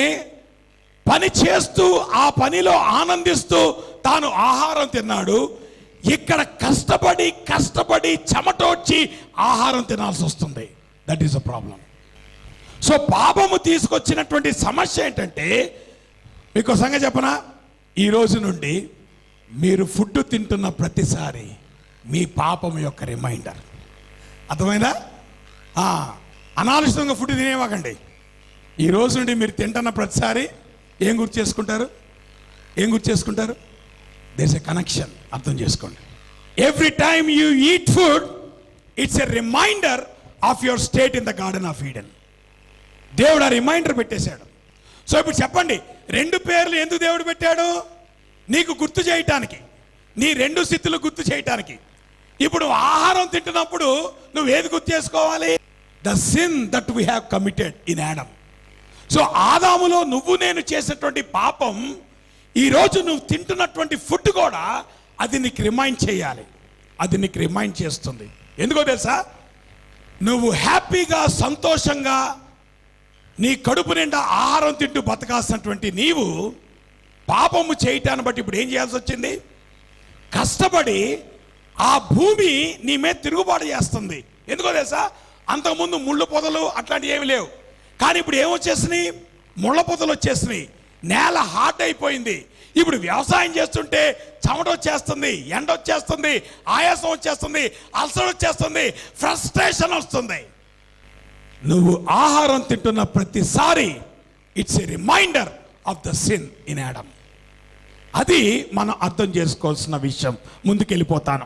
[SPEAKER 1] పని చేస్తూ ఆ పనిలో ఆనందిస్తూ తాను ఆహారం తిన్నాడు. ఇక్కడ కష్టపడి కష్టపడి చెమట వచ్చి ఆహారం తినాల్సి వస్తుంది. That is a problem. So పాపము తీసుకొచ్చినటువంటి సమస్య ఏంటంటే, మీకు సంగతి చెప్పనా, ఈ రోజు నుండి మీరు ఫుడ్ తింటున్న ప్రతిసారి మీ పాపం యొక్క రిమైండర్. అర్థమైందా? అనాలోచితంగా ఫుడ్ తినేవాకండి. ఈ రోజు నుండి మీరు తింటున్న ప్రతిసారి ఏం గుర్తు చేసుకుంటారు? ఏం గుర్తు చేసుకుంటారు? There is a connection. అర్థం చేసుకోండి. Every time you eat food, it's a reminder of your state in the garden of Eden. దేవుడు ఆ రిమైండర్ పెట్టేశాడు. సో ఇప్పుడు చెప్పండి, 2 పేర్లు ఎందుకు దేవుడు పెట్టాడు? నీకు గుర్తు చేయటానికి, నీ 2 స్థితులు గుర్తు చేయటానికి. ఇప్పుడు ఆహారం తింటున్నప్పుడు నువ్వు ఏది గుర్తు చేసుకోవాలి? The sin that we have committed in Adam. So ఆదాములో నువ్వు నేను చేసినటువంటి పాపం ఈరోజు నువ్వు తింటున్నటువంటి ఫుడ్ కూడా అది నీకు రిమైండ్ చేయాలి. అది నీకు రిమైండ్ చేస్తుంది. ఎందుకో తెలుసా? నువ్వు హ్యాపీగా సంతోషంగా నీ కడుపు నిండా ఆహారం తింటూ బతకాల్సినటువంటి నీవు పాపము చేయటాన్ని బట్టి ఇప్పుడు ఏం చేయాల్సి వచ్చింది? కష్టపడి ఆ భూమి నీ మీద తిరుగుబాటు చేస్తుంది. ఎందుకో తెలుసా? అంతకుముందు ముళ్ళ పొదలు అట్లాంటివి ఏమి లేవు, కానీ ఇప్పుడు ఏమొచ్చేసినాయి? ముళ్ళ పొదలు వచ్చేసినాయి. నేల హార్డ్ అయిపోయింది. ఇప్పుడు వ్యవసాయం చేస్తుంటే చెమట వచ్చేస్తుంది, ఎండ వచ్చేస్తుంది, ఆయాసం వచ్చేస్తుంది, అల్సర్ వచ్చేస్తుంది, ఫ్రస్ట్రేషన్ వస్తుంది. నువ్వు ఆహారం తింటున్న ప్రతిసారి it's a reminder of the sin in Adam. అది మనం అర్థం చేసుకోవాల్సిన విషయం. ముందుకెళ్ళిపోతాను.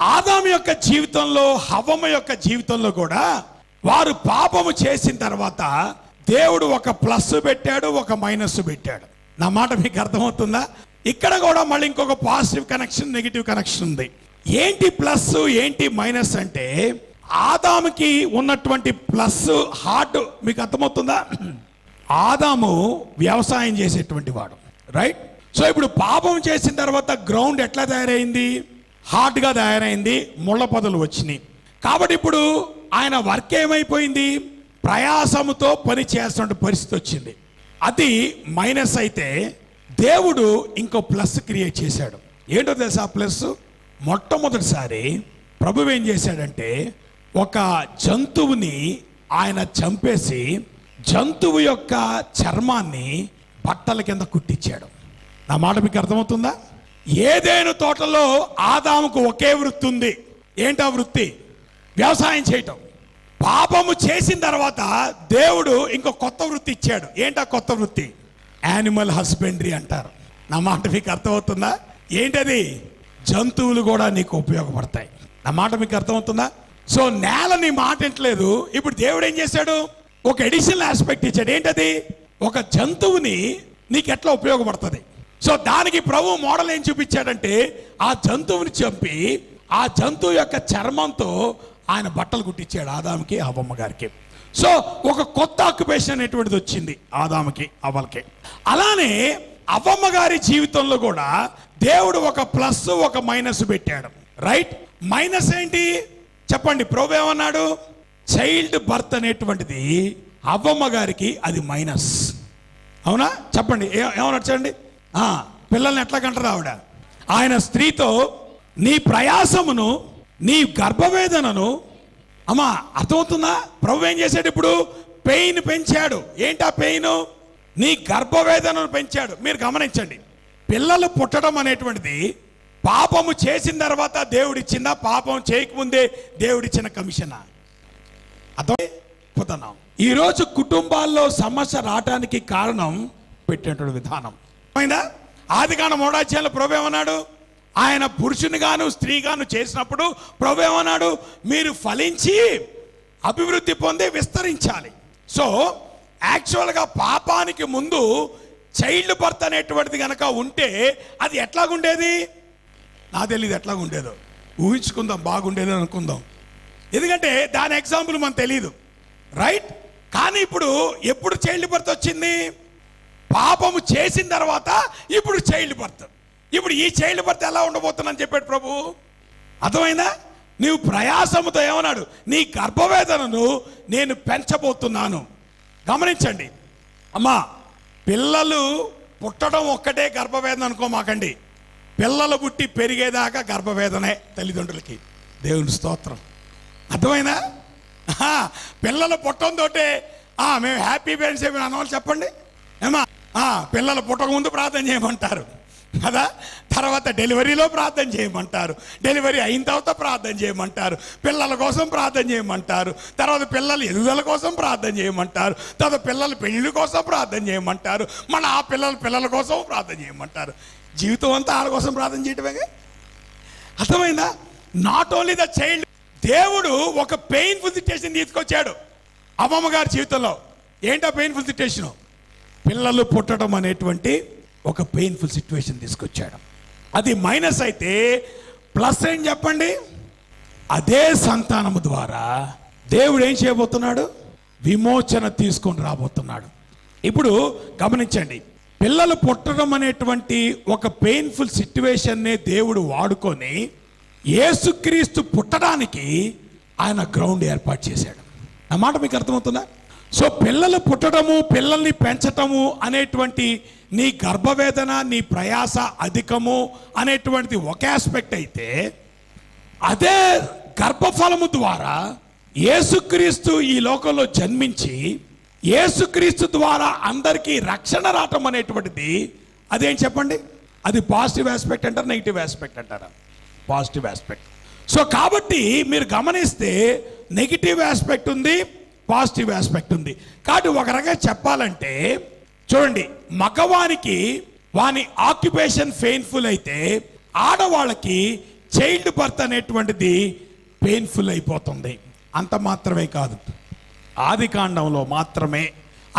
[SPEAKER 1] ఆదాము యొక్క జీవితంలో, హవ్వ యొక్క జీవితంలో కూడా వారు పాపము చేసిన తర్వాత దేవుడు ఒక ప్లస్ పెట్టాడు, ఒక మైనస్ పెట్టాడు. నా మాట మీకు అర్థమవుతుందా? ఇక్కడ కూడా మళ్ళీ ఇంకొక పాజిటివ్ కనెక్షన్, నెగిటివ్ కనెక్షన్ ఉంది. ఏంటి ప్లస్ ఏంటి మైనస్ అంటే, ఆదాముకి ఉన్నటువంటి ప్లస్ హార్ట్ మీకు అర్థమవుతుందా? ఆదాము వ్యవసాయం చేసేటువంటి వాడు, రైట్? సో ఇప్పుడు పాపం చేసిన తర్వాత గ్రౌండ్ ఎట్లా తయారైంది? హార్డ్గా తయారైంది, ముళ్ళ పొదలు వచ్చినాయి. కాబట్టి ఇప్పుడు ఆయన వర్క్ ఏమైపోయింది? ప్రయాసముతో పని చేయాల్సిన పరిస్థితి వచ్చింది. అది మైనస్ అయితే దేవుడు ఇంకో ప్లస్ క్రియేట్ చేశాడు. ఏంటో తెలుసా ప్లస్? మొట్టమొదటిసారి ప్రభువు ఏం చేశాడంటే ఒక జంతువుని ఆయన చంపేసి జంతువు యొక్క చర్మాన్ని బట్టల కింద కుట్టించాడు. నా మాట మీకు అర్థమవుతుందా? ఏదేను తోటలో ఆదాముకు ఒకే వృత్తి ఉంది. ఏంటా వృత్తి? వ్యవసాయం చేయటం. పాపము చేసిన తర్వాత దేవుడు ఇంకో కొత్త వృత్తి ఇచ్చాడు. ఏంటా కొత్త వృత్తి? యానిమల్ హస్బెండరీ అంటారు. నా మాట మీకు అర్థమవుతుందా? ఏంటది? జంతువులు కూడా నీకు ఉపయోగపడతాయి. నా మాట మీకు అర్థమవుతుందా? సో నేల నీ మాట వింటలేదు. ఇప్పుడు దేవుడు ఏం చేశాడు? ఒక ఎడిషనల్ ఆస్పెక్ట్ ఇచ్చాడు. ఏంటది? ఒక జంతువుని నీకు ఎట్లా ఉపయోగపడుతుంది. సో దానికి ప్రభు మోడల్ ఏం చూపించాడంటే ఆ జంతువుని చంపి ఆ జంతువు యొక్క చర్మంతో ఆయన బట్టలు కుట్టించాడు ఆదాముకి, హవ్వ గారికి. సో ఒక కొత్త ఆక్యుపేషన్ అనేటువంటిది వచ్చింది ఆదాముకి, హవ్వకి. అలానే హవ్వ గారి జీవితంలో కూడా దేవుడు ఒక ప్లస్ ఒక మైనస్ పెట్టాడు, రైట్? మైనస్ ఏంటి చెప్పండి? ప్రభు ఏమన్నాడు? చైల్డ్ బర్త్ అనేటువంటిది హవ్వ గారికి అది మైనస్. అవునా? చెప్పండి, ఏమన్నా చూడండి. పిల్లల్ని ఎట్లా కంటారు ఆవిడ? ఆయన స్త్రీతో నీ ప్రయాసమును నీ గర్భవేదనను, అమ్మా అర్థమవుతుందా? ప్రభు ఏం చేశాడు? ఇప్పుడు పెయిన్ పెంచాడు. ఏంటా పెయిన్? నీ గర్భవేదనను పెంచాడు. మీరు గమనించండి, పిల్లలు పుట్టడం అనేటువంటిది పాపము చేసిన తర్వాత దేవుడిచ్చిందా, పాపం చేయకముందే దేవుడిచ్చిన కమిషనా? అర్థమవుతున్నాం. ఈరోజు కుటుంబాల్లో సమస్య రావడానికి కారణం పెట్టినటువంటి విధానం అయిందా? ఆదికాండం 3వ అధ్యాయంలో ప్రభు ఏమన్నాడు? ఆయన పురుషుని గాను స్త్రీ గాను చేసినప్పుడు ప్రభు ఏమన్నాడు? మీరు ఫలించి అభివృద్ధి పొంది విస్తరించాలి. సో యాక్చువల్గా పాపానికి ముందు చైల్డ్ బర్త్ అనేటువంటిది కనుక ఉంటే అది ఎట్లాగుండేది? నాకు తెలియదు ఎట్లాగుండేదో. ఊహించుకుందాం, బాగుండేది అనుకుందాం. ఎందుకంటే దాని ఎగ్జాంపుల్ మనకు తెలియదు, రైట్? కానీ ఇప్పుడు ఎప్పుడు చైల్డ్ బర్త్ వచ్చింది? పాపము చేసిన తర్వాత ఇప్పుడు చైల్డ్ బర్త్. ఇప్పుడు ఈ చైల్డ్ బర్త్ ఎలా ఉండబోతుందని చెప్పాడు ప్రభు. అర్థమైందా? నీవు ప్రయాసముతో ఏమన్నాడు? నీ గర్భవేదనను నేను పెంచబోతున్నాను. గమనించండి అమ్మా, పిల్లలు పుట్టడం ఒక్కటే గర్భవేదన అనుకోమాకండి. పిల్లలు పుట్టి పెరిగేదాకా గర్భవేదనే తల్లిదండ్రులకి. దేవుని స్తోత్రం. అర్థమైనా? పిల్లలు పుట్టడంతో మేము హ్యాపీ పేరెంట్స్ ఏమైనా అన్నవాళ్ళు చెప్పండి. ఏమా పిల్లలు పుట్టక ముందు ప్రార్థన చేయమంటారు కదా, తర్వాత డెలివరీలో ప్రార్థన చేయమంటారు, డెలివరీ అయిన తర్వాత ప్రార్థన చేయమంటారు, పిల్లల కోసం ప్రార్థన చేయమంటారు, తర్వాత పిల్లల ఎదుగుదల కోసం ప్రార్థన చేయమంటారు, తర్వాత పిల్లల పెళ్లి కోసం ప్రార్థన చేయమంటారు, మన ఆ పిల్లల కోసం ప్రార్థన చేయమంటారు. జీవితం అంతా వాళ్ళ కోసం ప్రార్థన చేయటమే. అర్థమైందా? నాట్ ఓన్లీ ద చైల్డ్, దేవుడు ఒక పెయిన్ఫుల్ సిచ్యుయేషన్ తీసుకొచ్చాడు అమ్మమ్మ గారి జీవితంలో. ఏంటా పెయిన్ఫుల్ సిచ్యుయేషన్? పిల్లలు పుట్టడం అనేటువంటి ఒక పెయిన్ఫుల్ సిచ్యువేషన్ తీసుకొచ్చాడు. అది మైనస్ అయితే ప్లస్ ఏం చెప్పండి? అదే సంతానము ద్వారా దేవుడు ఏం చేయబోతున్నాడు? విమోచన తీసుకొని రాబోతున్నాడు. ఇప్పుడు గమనించండి, పిల్లలు పుట్టడం అనేటువంటి ఒక పెయిన్ఫుల్ సిచ్యువేషన్నే దేవుడు వాడుకొని యేసుక్రీస్తు పుట్టడానికి ఆయన గ్రౌండ్ ఏర్పాటు చేశాడు. నా మాట మీకు అర్థమవుతుందా? సో పిల్లలు పుట్టడము, పిల్లల్ని పెంచటము అనేటువంటి నీ గర్భవేదన, నీ ప్రయాస అధికము అనేటువంటిది ఒక ఆస్పెక్ట్ అయితే, అదే గర్భఫలము ద్వారా యేసుక్రీస్తు ఈ లోకంలో జన్మించి యేసుక్రీస్తు ద్వారా అందరికీ రక్షణ రావటం అనేటువంటిది అదేం చెప్పండి? అది పాజిటివ్ ఆస్పెక్ట్ అంటారా, నెగిటివ్ ఆస్పెక్ట్ అంటారా? Positive aspect. సో కాబట్టి మీరు గమనిస్తే నెగిటివ్ ఆస్పెక్ట్ ఉంది, పాజిటివ్ ఆస్పెక్ట్ ఉంది. కాబట్టి ఒక రకంగా చెప్పాలంటే చూడండి, మగవానికి వాని ఆక్యుపేషన్ పెయిన్ఫుల్ అయితే ఆడవాళ్ళకి చైల్డ్ బర్త్ అనేటువంటిది పెయిన్ఫుల్ అయిపోతుంది. అంత మాత్రమే కాదు, ఆది కాండంలో మాత్రమే.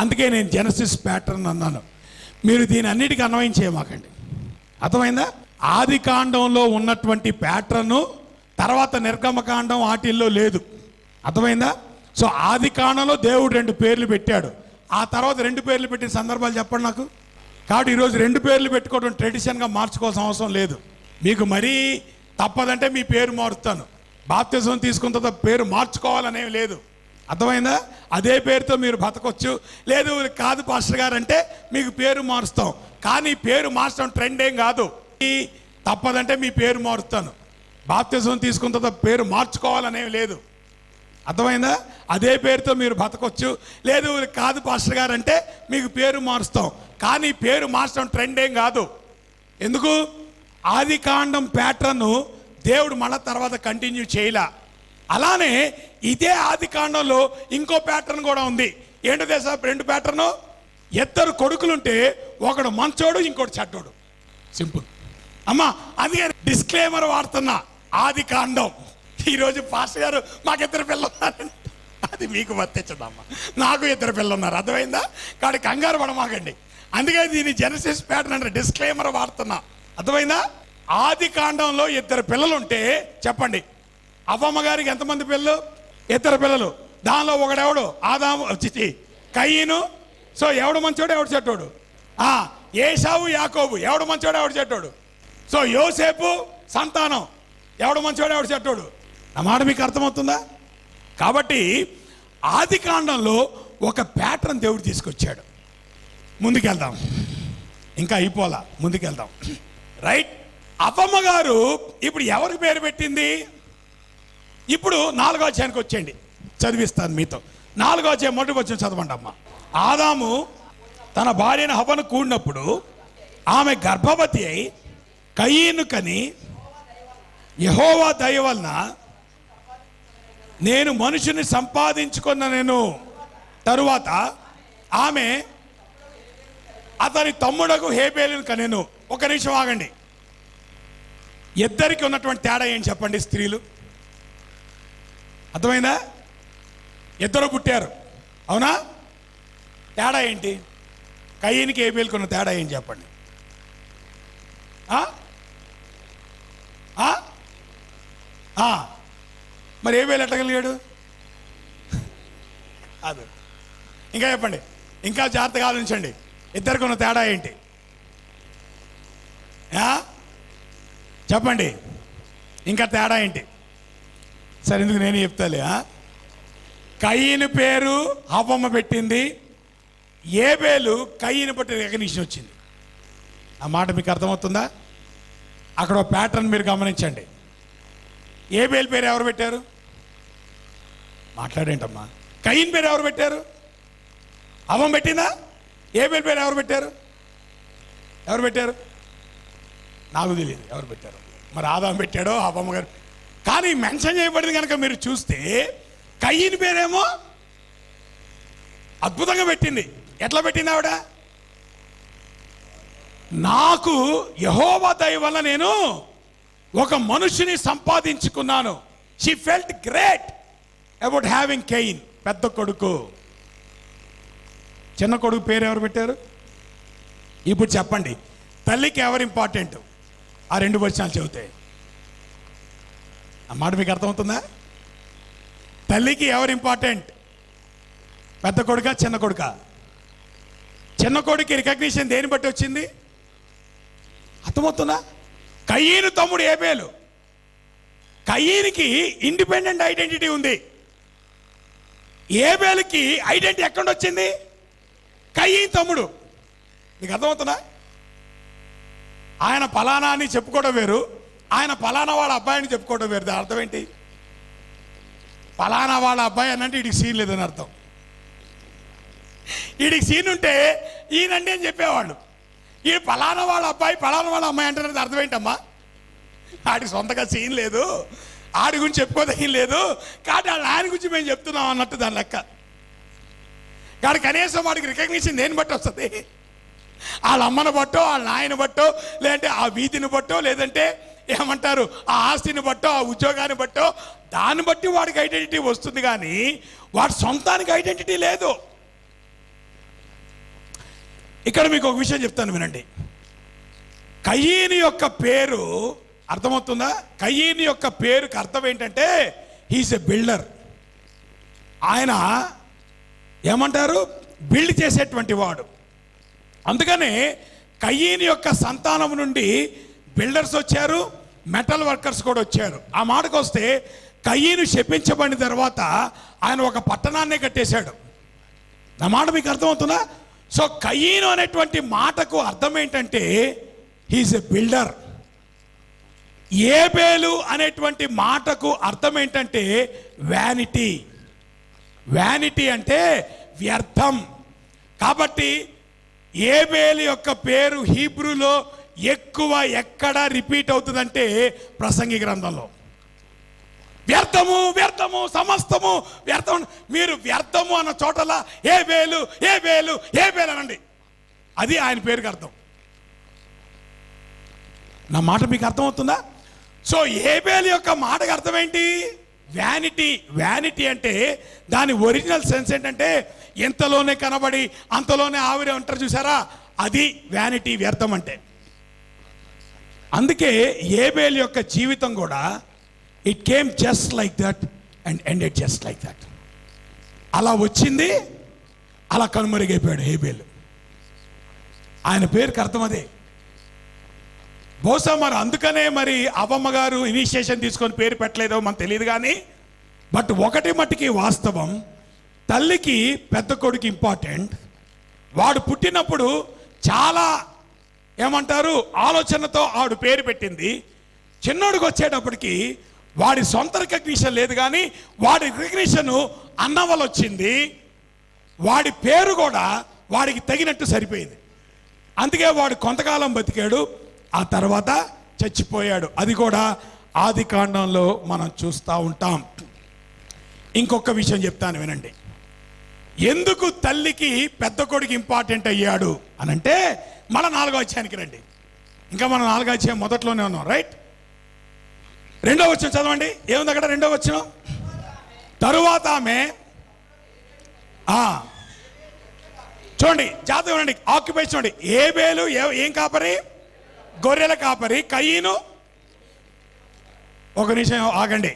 [SPEAKER 1] అందుకే నేను జెనసిస్ ప్యాటర్న్ అన్నాను. మీరు దీని అన్నిటికీ అన్వయం చేయమాకండి. అర్థమైందా? ఆది కాండంలో ఉన్నటువంటి ప్యాటర్ను తర్వాత నిర్గమకాండం వాటిల్లో లేదు. అర్థమైందా? సో ఆది కాండంలో దేవుడు 2 పేర్లు పెట్టాడు, ఆ తర్వాత 2 పేర్లు పెట్టిన సందర్భాలు చెప్పండి నాకు. కాబట్టి ఈరోజు 2 పేర్లు పెట్టుకోవడం ట్రెడిషన్గా మార్చుకోవాల్సిన అవసరం లేదు. మీకు మరీ తప్పదంటే మీ పేరు మారుస్తాను, బాప్తిజం తీసుకున్న తర్వాత పేరు మార్చుకోవాలనేవి లేదు. అర్థమైందా? అదే పేరుతో మీరు బతకొచ్చు. లేదు కాదు పాస్టర్ గారు అంటే మీకు పేరు మారుస్తాం, కానీ పేరు మార్చడం ట్రెండ్ ఏం కాదు. తప్పదంటే మీ పేరు మారుస్తాను, బాప్తిజం తీసుకున్న తర్వాత పేరు మార్చుకోవాలనేవి లేదు. అర్థమైందా? అదే పేరుతో మీరు బతకొచ్చు. లేదు కాదు పాస్టర్ గారు అంటే మీకు పేరు మారుస్తాం, కానీ పేరు మార్చడం ట్రెండ్ ఏం కాదు. ఎందుకు? ఆది కాండం ప్యాటర్న్ దేవుడు మళ్ళా తర్వాత కంటిన్యూ చేయలే. అలానే ఇదే ఆది కాండంలో ఇంకో ప్యాటర్న్ కూడా ఉంది. ఏంటో తెలుసా? 2 ప్యాటర్ను. 2 కొడుకులుంటే ఒకడు మంచోడు, ఇంకోటి చెడ్డోడు. సింపుల్ అమ్మా. అందుకే డిస్క్లైమర్ వాడుతున్నా. ఆది కాండం ఈరోజు పాస్టర్ గారు మాకు 2 పిల్లలు ఉన్నారండి, అది మీకు వర్తించదమ్మా. నాకు 2 పిల్లలు ఉన్నారు. అర్థమైందా? కాబట్టి కంగారు పడమాకండి. అందుకే దీన్ని జెనసిస్ ప్యాటర్న్ అంటే డిస్క్లైమర్ వాడుతున్నా. అర్థమైందా? ఆది కాండంలో 2 పిల్లలు ఉంటే చెప్పండి, అవ్వమ్మ గారికి ఎంతమంది పిల్లలు? 2 పిల్లలు. దానిలో ఒకడెవడు? ఆదాము, కయ్యను. సో ఎవడు మంచోడు, ఎవడు చెడ్డోడు? ఏశావు, యాకోబు. ఎవడు మంచోడు, ఎవడు చెడ్డోడు? సో యోసేపు సంతానం. ఎవడు మంచోడు, ఎవడు చెడ్డోడు? నా మాట మీకు అర్థమవుతుందా? కాబట్టి ఆది కాండంలో ఒక ప్యాటర్న్ దేవుడు తీసుకొచ్చాడు. ముందుకెళ్దాం, ఇంకా అయిపోలా, ముందుకెళ్దాం. రైట్. అవ్వమ్మ గారు ఇప్పుడు ఎవరికి పేరు పెట్టింది? ఇప్పుడు 4వ అధ్యాయానికి వచ్చేయండి, చదివిస్తాను మీతో. 4వ అధ్యాయం మొదటి వచనం చదవండి అమ్మ. ఆదాము తన భార్యను హవ్వను కూడినప్పుడు ఆమె గర్భవతి అయి కయీను కని, యెహోవా దయ వలన నేను మనుషుని సంపాదించుకున్న తరువాత ఆమె అతని తమ్ముడకు హేబేలును కనెను. ఒక నిమిషం ఆగండి. ఇద్దరికి ఉన్నటువంటి తేడా ఏం చెప్పండి స్త్రీలు? అర్థమైందా? 2 పుట్టారు, అవునా? తేడా ఏంటి? కయ్యనికి హేబేలుకు ఉన్న తేడా ఏం చెప్పండి? మరి హేబేలు ఎట్టగలిగాడు? అది ఇంకా చెప్పండి, ఇంకా జాగ్రత్తగా ఆలోచించండి. 2రికి ఉన్న తేడా ఏంటి చెప్పండి? ఇంకా తేడా ఏంటి? సరే, ఎందుకు నేను చెప్తాలే. కయ్యను పేరు హవ్వమ్మ పెట్టింది, హేబేలు కయ్యను బట్టి రెకగ్నిషన్ వచ్చింది. ఆ మాట మీకు అర్థమవుతుందా? అక్కడ ఒక ప్యాటర్న్ మీరు గమనించండి. హేబేలు పేరు ఎవరు పెట్టారు? మాట్లాడేంటమ్మా. కయ్యను పేరు ఎవరు పెట్టారు? హవ్వమ్మ పెట్టిందా? హేబేలు పేరు ఎవరు పెట్టారు? ఎవరు పెట్టారు? నాకు తెలియదు ఎవరు పెట్టారు. మరి ఆదాము పెట్టాడో హవ్వమ్మ గారు. కానీ మెన్షన్ చేయబడింది కనుక మీరు చూస్తే కయ్యని పేరేమో అద్భుతంగా పెట్టింది. ఎట్లా పెట్టింది ఆవిడ? నాకు యెహోవా దయ వల్ల నేను ఒక మనుషుని సంపాదించుకున్నాను. She felt great about having Cain. పెద్ద కొడుకు. చిన్న కొడుకు పేరు ఎవరు పెట్టారు? ఇప్పుడు చెప్పండి, తల్లికి ఎవరు ఇంపార్టెంట్? ఆ 2 వచనాలు చెబుతాయి. ఆ మాట మీకు అర్థమవుతుందా? తల్లికి ఎవరు ఇంపార్టెంట్? పెద్ద కొడుక చిన్న కొడుక? చిన్న కొడుకు రికగ్నిషన్ దేని బట్టి వచ్చింది? అర్థమవుతుందా? కయీను తమ్ముడు ఏబేలు. కయీనికి ఇండిపెండెంట్ ఐడెంటిటీ ఉంది. ఏబేలుకి ఐడెంటిటీ ఎక్కడ వచ్చింది? కయీను తమ్ముడు. నీకు అర్థమవుతుందా? ఆయన ఫలానా అని చెప్పుకోవడం వేరు, ఆయన ఫలానా వాళ్ళ అబ్బాయిని చెప్పుకోవడం వేరు. దాని అర్థం ఏంటి? ఫలానా వాళ్ళ అబ్బాయి అని అంటే వీడికి సీన్ లేదని అర్థం. వీడికి సీన్ ఉంటే ఈయనండి అని చెప్పేవాళ్ళు. ఈ ఫలానా వాళ్ళ అబ్బాయి ఫలానా వాళ్ళ అమ్మాయి అంటున్నది అర్థం ఏంటమ్మా? ఆడికి సొంతగా సీన్ లేదు, ఆడి గురించి చెప్పుకోదగిన లేదు, కాబట్టి వాళ్ళ ఆయన గురించి మేము చెప్తున్నాం అన్నట్టు దాని లెక్క. కానీ కనీసం వాడికి రికగ్నిషన్ దేని బట్టి వస్తుంది? వాళ్ళ అమ్మను బట్టో, వాళ్ళ నాయన బట్టో, లేదంటే ఆ వీధిని బట్టో, లేదంటే ఏమంటారు ఆ ఆస్తిని బట్టో, ఆ ఉద్యోగాన్ని బట్టో, దాన్ని బట్టి వాడికి ఐడెంటిటీ వస్తుంది. కానీ వాడి సొంతానికి ఐడెంటిటీ లేదు. ఇక్కడ మీకు ఒక విషయం చెప్తాను వినండి. కయీను యొక్క పేరు అర్థమవుతుందా? కయీను యొక్క పేరుకి అర్థం ఏంటంటే హీస్ ఎ బిల్డర్. ఆయన ఏమంటారు? బిల్డ్ చేసేటువంటి వాడు. అందుకనే కయీను యొక్క సంతానం నుండి బిల్డర్స్ వచ్చారు, మెటల్ వర్కర్స్ కూడా వచ్చారు. ఆ మాటకు వస్తే కయీను శపించబడిన తర్వాత ఆయన ఒక పట్టణాన్నే కట్టేశాడు. నా మాట మీకు అర్థమవుతుందా? సో కయీను అనేటువంటి మాటకు అర్థం ఏంటంటే హీస్ ఎ బిల్డర్. ఏబేలు అనేటువంటి మాటకు అర్థం ఏంటంటే వ్యానిటీ. వ్యానిటీ అంటే వ్యర్థం. కాబట్టి ఏబేలు యొక్క పేరు హీబ్రూలో ఎక్కువ ఎక్కడ రిపీట్ అవుతుందంటే ప్రసంగి గ్రంథంలో. వ్యర్థము వ్యర్థము సమస్తము వ్యర్థం. మీరు వ్యర్థము అన్న చోటలా ఏబేలు ఏబేలు ఏబేలు అనండి, అది ఆయన పేరుకి అర్థం. నా మాట మీకు అర్థమవుతుందా? సో ఏబేలు యొక్క మాటకు అర్థం ఏంటి? వ్యానిటీ. వ్యానిటీ అంటే దాని ఒరిజినల్ సెన్స్ ఏంటంటే ఎంతలోనే కనబడి అంతలోనే ఆవిరే ఉంటారు చూసారా, అది వ్యానిటీ, వ్యర్థం అంటే. అందుకే ఏబేలు యొక్క జీవితం కూడా it came just like that and ended just like that. అలా వచ్చింది, అలా కనుమరుగైపోయాడు ఏబేలు. ఆయన పేరుకి అర్థం అదే. బహుశా మరి అందుకనే మరి అవ్వమ్మ గారు ఇనిషియేషన్ తీసుకొని పేరు పెట్టలేదో మనకు తెలియదు. కానీ బట్ ఒకటి మట్టికి వాస్తవం, తల్లికి పెద్ద కొడుకు ఇంపార్టెంట్. వాడు పుట్టినప్పుడు చాలా ఏమంటారు ఆలోచనతో ఆవిడ పేరు పెట్టింది. చిన్నోడికి వచ్చేటప్పటికి వాడి సొంత రికగ్నిషన్ లేదు, కానీ వాడి రికగ్నిషన్ అన్న వల్ల వచ్చింది. వాడి పేరు కూడా వాడికి తగినట్టు సరిపోయింది. అందుకే వాడు కొంతకాలం బతికాడు, ఆ తర్వాత చచ్చిపోయాడు. అది కూడా ఆది కాండంలో మనం చూస్తూ ఉంటాం. ఇంకొక విషయం చెప్తాను వినండి. ఎందుకు తల్లికి పెద్ద కొడుకు ఇంపార్టెంట్ అయ్యాడు అనంటే మన 4వ అధ్యాయానికి రండి. ఇంకా మనం 4వ అధ్యాయం మొదట్లోనే ఉన్నాం, రైట్? 2వ వచనం చదవండి. ఏముంది అక్కడ? 2వ వచనం. తరువాత ఆమె చూడండి, జాతకం చూడండి, ఆక్యుపేషన్ చూడండి. ఏబేలు ఏం కాపరి? గొర్రెల కాపరి. కయీను, ఒక నిమిషం ఆగండి,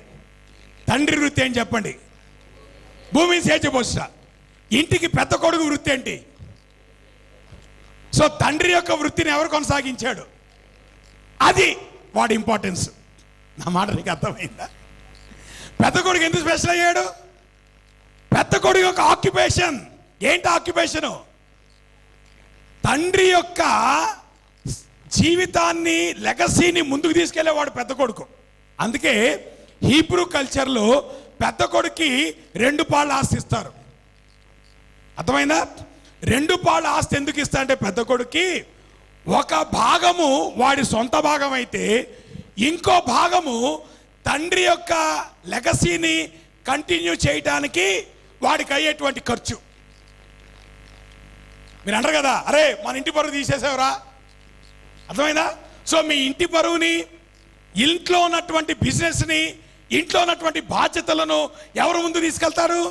[SPEAKER 1] తండ్రి వృత్తి ఏం చెప్పండి? భూమిని సేద్యపోస్తా. ఇంటికి పెద్ద కొడుకు వృత్తి ఏంటి? సో తండ్రి యొక్క వృత్తిని ఎవరు కొనసాగించాడు? అది వాడి ఇంపార్టెన్స్. నా మాట నీకు అర్థమైందా? పెద్ద కొడుకు ఎందుకు స్పెషల్ అయ్యాడు? పెద్ద కొడుకు యొక్క ఆక్యుపేషన్ ఏంటి? ఆక్యుపేషను తండ్రి యొక్క జీవితాన్ని, లెగసీని ముందుకు తీసుకెళ్లేవాడు పెద్ద కొడుకు. అందుకే హీబ్రూ కల్చర్లో పెద్ద కొడుకి 2 పాళ్ళ ఆస్తి ఇస్తారు. అర్థమైందా? 2 పాళ్ళ ఆస్తి ఎందుకు ఇస్తారంటే పెద్ద కొడుకి ఒక భాగము వాడి సొంత భాగం అయితే, ఇంకో భాగము తండ్రి యొక్క లెగసీని కంటిన్యూ చేయడానికి వాడికి అయ్యేటువంటి ఖర్చు. మీరు అంటారు కదా, అరే మన ఇంటి పరువు తీసేసేవరా. అర్థమైందా? సో మీ ఇంటి పరువుని, ఇంట్లో ఉన్నటువంటి బిజినెస్ని, ఇంట్లో ఉన్నటువంటి బాధ్యతలను ఎవరు ముందు తీసుకెళ్తారు?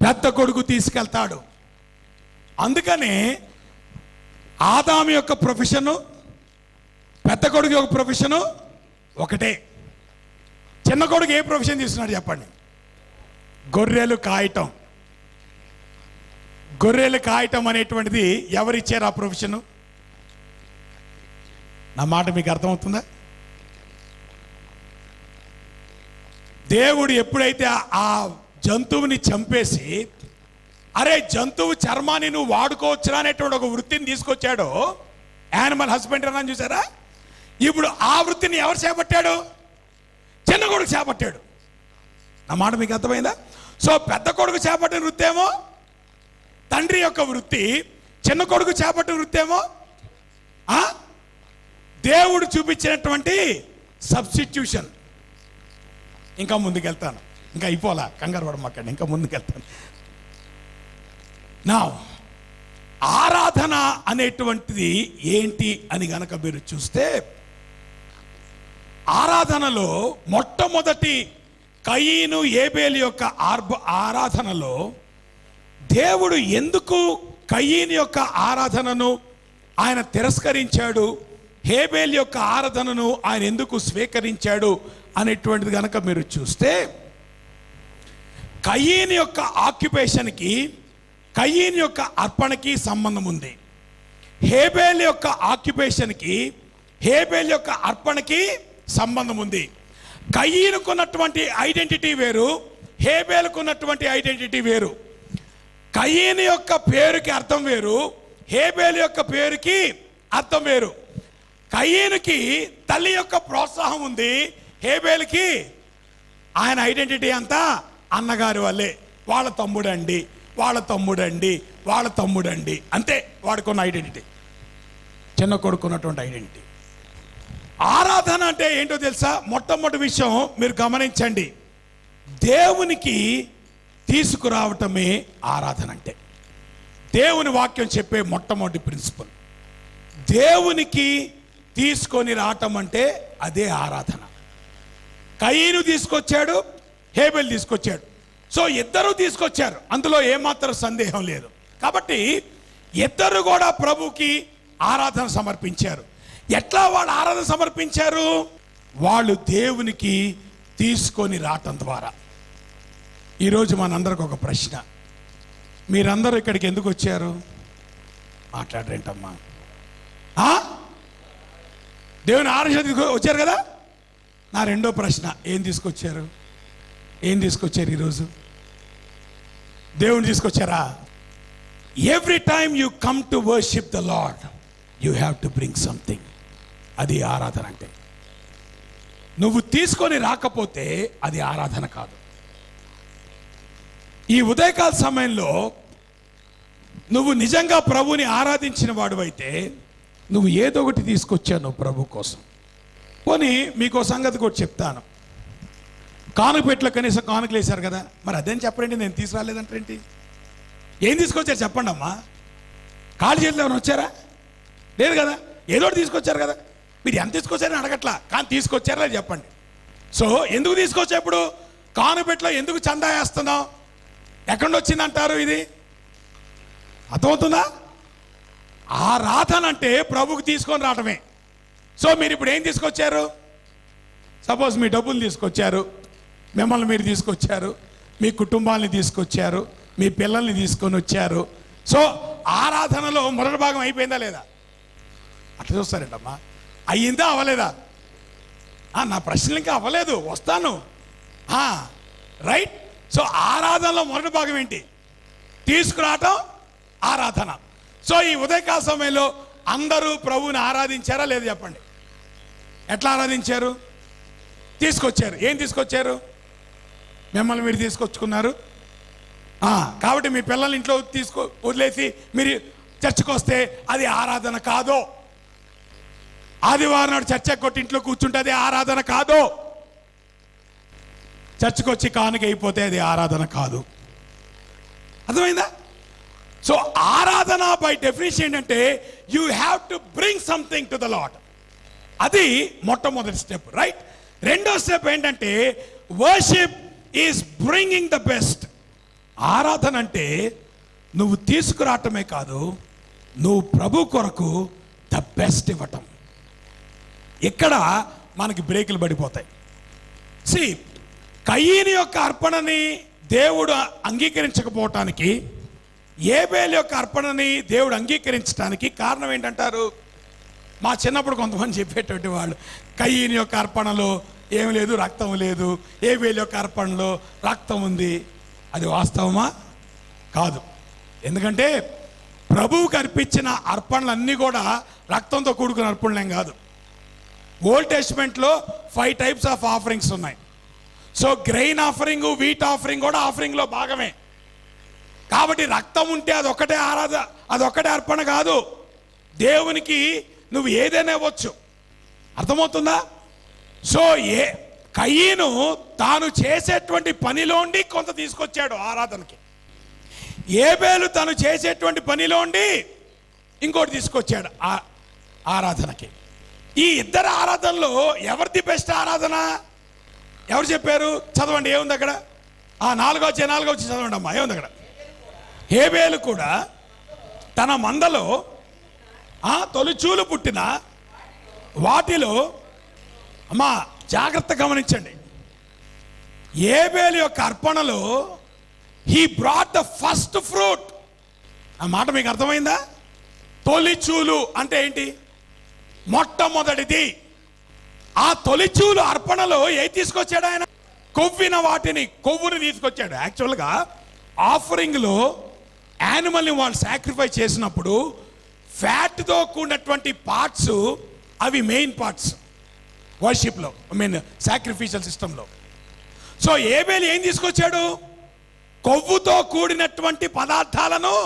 [SPEAKER 1] పెద్ద కొడుకు తీసుకెళ్తాడు. అందుకనే ఆదాము యొక్క ప్రొఫెషను, పెద్ద కొడుకు యొక్క ప్రొఫెషను ఒకటే. చిన్న కొడుకు ఏ ప్రొఫెషన్ తీసుకున్నాడు చెప్పండి? గొర్రెలు కాయటం. గొర్రెలు కాయటం అనేటువంటిది ఎవరిచ్చారు ఆ ప్రొఫెషను? నా మాట మీకు అర్థమవుతుందా? దేవుడు ఎప్పుడైతే ఆ జంతువుని చంపేసి, అరే జంతువు చర్మాన్ని నువ్వు వాడుకోవచ్చురా అనేటువంటి ఒక వృత్తిని తీసుకొచ్చాడో, యానిమల్ హస్బెండరీ అని చూసారా? ఇప్పుడు ఆ వృత్తిని ఎవరు చేపట్టాడు? చిన్న కొడుకు చేపట్టాడు. నా మాట మీకు అర్థమైందా? సో పెద్ద కొడుకు చేపట్టిన వృత్తి ఏమో తండ్రి యొక్క వృత్తి, చిన్న కొడుకు చేపట్టిన వృత్తి ఏమో దేవుడు చూపించినటువంటి సబ్స్టిట్యూషన్. ఇంకా ముందుకెళ్తాను, ఇంకా అయిపోలా, కంగారు పడమాకండి, ఇంకా ముందుకెళ్తాను. నా ఆరాధన అనేటువంటిది ఏంటి అని గనక మీరు చూస్తే, ఆరాధనలో మొట్టమొదటి కయీను ఏబేలు యొక్క ఆరాధనలో దేవుడు ఎందుకు కయీను యొక్క ఆరాధనను ఆయన తిరస్కరించాడు, హేబేలు యొక్క ఆరాధనను ఆయన ఎందుకు స్వీకరించాడు అనేటువంటిది కనుక మీరు చూస్తే, కయీను యొక్క ఆక్యుపేషన్కి, కయీను యొక్క అర్పణకి సంబంధం ఉంది. హేబేలు యొక్క ఆక్యుపేషన్కి, హేబేలు యొక్క అర్పణకి సంబంధం ఉంది. కయీనుకున్నటువంటి ఐడెంటిటీ వేరు, హేబేలుకున్నటువంటి ఐడెంటిటీ వేరు. కయీను యొక్క పేరుకి అర్థం వేరు, హేబేలు యొక్క పేరుకి అర్థం వేరు. కయీనుకి తల్లి యొక్క ప్రోత్సాహం ఉంది, హేబేలుకి ఆయన ఐడెంటిటీ అంతా అన్నగారి వల్లే, వాళ్ళ తమ్ముడండి, వాళ్ళ తమ్ముడండి, వాళ్ళ తమ్ముడండి, అంతే వాడుకున్న ఐడెంటిటీ, చిన్న కొడుకున్నటువంటి ఐడెంటిటీ. ఆరాధన అంటే ఏంటో తెలుసా? మొట్టమొదటి విషయం మీరు గమనించండి, దేవునికి తీసుకురావటమే ఆరాధన అంటే. దేవుని వాక్యం చెప్పే మొట్టమొదటి ప్రిన్సిపల్, దేవునికి తీసుకొని రావటం అంటే అదే ఆరాధన. కయీను తీసుకొచ్చాడు, హేబేలు తీసుకొచ్చాడు. సో ఇద్దరు తీసుకొచ్చారు, అందులో ఏమాత్రం సందేహం లేదు. కాబట్టి ఇద్దరు కూడా ప్రభుకి ఆరాధన సమర్పించారు. ఎట్లా వాళ్ళు ఆరాధన సమర్పించారు? వాళ్ళు దేవునికి తీసుకొని రావటం ద్వారా. ఈరోజు మనందరికి ఒక ప్రశ్న, మీరందరూ ఇక్కడికి ఎందుకు వచ్చారు? మాట్లాడరేంటమ్మా? దేవుని ఆరాధన వచ్చారు కదా. నా రెండో ప్రశ్న, ఏం తీసుకొచ్చారు? ఏం తీసుకొచ్చారు ఈరోజు? దేవుని తీసుకొచ్చారా? Every time you come to worship the lord you have to bring something. అది ఆరాధన అంటే. నువ్వు తీసుకొని రాకపోతే అది ఆరాధన కాదు. ఈ ఉదయకాల సమయంలో నువ్వు నిజంగా ప్రభుని ఆరాధించిన వాడు అయితే నువ్వు ఏదో ఒకటి తీసుకొచ్చావు ప్రభు కోసం. పోనీ మీకో సంగతి కూడా చెప్తాను. కానుకపెట్లో కనీసం కానుకలు వేశారు కదా, మరి అదేం చెప్పండి, నేను తీసుకురాలేదంటేంటి? ఏం తీసుకొచ్చారు చెప్పండి అమ్మా? కాళ్ళు చేతులు ఏమైనా వచ్చారా? లేదు కదా, ఏదో ఒకటి తీసుకొచ్చారు కదా. మీరు ఎంత తీసుకొచ్చారని అడగట్లా, కానీ తీసుకొచ్చారా లేదు చెప్పండి. సో ఎందుకు తీసుకొచ్చా? ఇప్పుడు కానుకపెట్లో ఎందుకు చందా వేస్తున్నావు? ఎక్కడి నుంచి వచ్చిందంటారు? ఇది అర్థమవుతుందా? ఆరాధన అంటే ప్రభుకి తీసుకొని రావటమే. సో మీరు ఇప్పుడు ఏం తీసుకొచ్చారు? సపోజ్ మీ డబ్బులు తీసుకొచ్చారు, మిమ్మల్ని మీరు తీసుకొచ్చారు, మీ కుటుంబాన్ని తీసుకొచ్చారు, మీ పిల్లల్ని తీసుకొని వచ్చారు. సో ఆరాధనలో మొదటి భాగం అయిపోయిందా లేదా? అట్లా చూస్తారేంటమ్మా? అయ్యిందా అవ్వలేదా? నా ప్రశ్నలు ఇంకా అవ్వలేదు, వస్తాను. రైట్. సో ఆరాధనలో మొదటి భాగం ఏంటి? తీసుకురావటం ఆరాధన. సో ఈ ఉదయకాల సమయంలో అందరూ ప్రభువుని ఆరాధించారా లేదు చెప్పండి? ఎట్లా ఆరాధించారు? తీసుకొచ్చారు. ఏం తీసుకొచ్చారు? మిమ్మల్ని మీరు తీసుకొచ్చుకున్నారు. కాబట్టి మీ పిల్లల్ని ఇంట్లో వదిలేసి మీరు చర్చకు వస్తే అది ఆరాధన కాదు. ఆదివారం నాడు చర్చ కొట్టి ఇంట్లో కూర్చుంటే అది ఆరాధన కాదు. చర్చకు వచ్చి కానుక అయిపోతే అది ఆరాధన కాదు. అర్థమైందా? సో ఆరాధన బై డెఫినేషన్ ఏంటంటే you have to bring something to the lord. అది మొట్టమొదటి స్టెప్, రైట్. రెండో స్టెప్ ఏంటంటే worship is bringing the best. ఆరాధన అంటే నువ్వు తీసుకురావటమే కాదు, నువ్వు ప్రభు కొరకు ద బెస్ట్ ఇవ్వటం. ఇక్కడ మనకి బ్రేకులు పడిపోతాయి. సి కయీను యొక్క అర్పణని దేవుడు అంగీకరించకపోవటానికి, ఏబేలు యొక్క అర్పణని దేవుడు అంగీకరించడానికి కారణం ఏంటంటారు? మా చిన్నప్పుడు కొంతమంది చెప్పేటువంటి వాళ్ళు, కయీను యొక్క అర్పణలో ఏమి లేదు, రక్తం లేదు, ఏబేలు యొక్క అర్పణలో రక్తం ఉంది. అది వాస్తవమా? కాదు. ఎందుకంటే ప్రభువుకి అర్పించిన అర్పణలన్నీ కూడా రక్తంతో కూడుకున్న అర్పణలేం కాదు. ఓల్డ్ టెస్టమెంట్లో 5 టైప్స్ ఆఫ్ ఆఫరింగ్స్ ఉన్నాయి. So grain offering, wheat offering కూడా ఆఫరింగ్లో భాగమే. కాబట్టి రక్తం ఉంటే అదొక్కటే అర్పణ కాదు. దేవునికి నువ్వు ఏదైనా ఇవ్వచ్చు. అర్థమవుతుందా? సో కయీను తాను చేసేటువంటి పనిలోండి కొంత తీసుకొచ్చాడు ఆరాధనకి. ఏబేలు తను చేసేటువంటి పనిలోండి ఇంకోటి తీసుకొచ్చాడు ఆరాధనకి. ఈ ఇద్దరు ఆరాధనలో ఎవరిది బెస్ట్ ఆరాధన? ఎవరు చెప్పారు? చదవండి, ఏముంది అక్కడ? 4వ వచ్చి చదవండి అమ్మా, ఏముంది అక్కడ? హేబేలు కూడా తన మందలో తొలిచూలు పుట్టిన వాటిలో, అమ్మా జాగ్రత్త గమనించండి, ఏబేలు యొక్క అర్పణలో he brought the first fruit. ఆ మాట మీకు అర్థమైందా? తొలిచూలు అంటే ఏంటి? మొట్టమొదటిది. ఆ తొలిచూలు అర్పణలో ఏది తీసుకొచ్చాడు ఆయన? కొవ్వుని తీసుకొచ్చాడు. యాక్చువల్గా ఆఫరింగ్లో యానిమల్ని వాళ్ళు సాక్రిఫైస్ చేసినప్పుడు ఫ్యాట్తో కూడినటువంటి పార్ట్స్, అవి మెయిన్ పార్ట్స్ వర్షిప్లో, సాక్రిఫిషియల్ సిస్టంలో. సో ఏబేలు ఏం తీసుకొచ్చాడు? కొవ్వుతో కూడినటువంటి పదార్థాలను.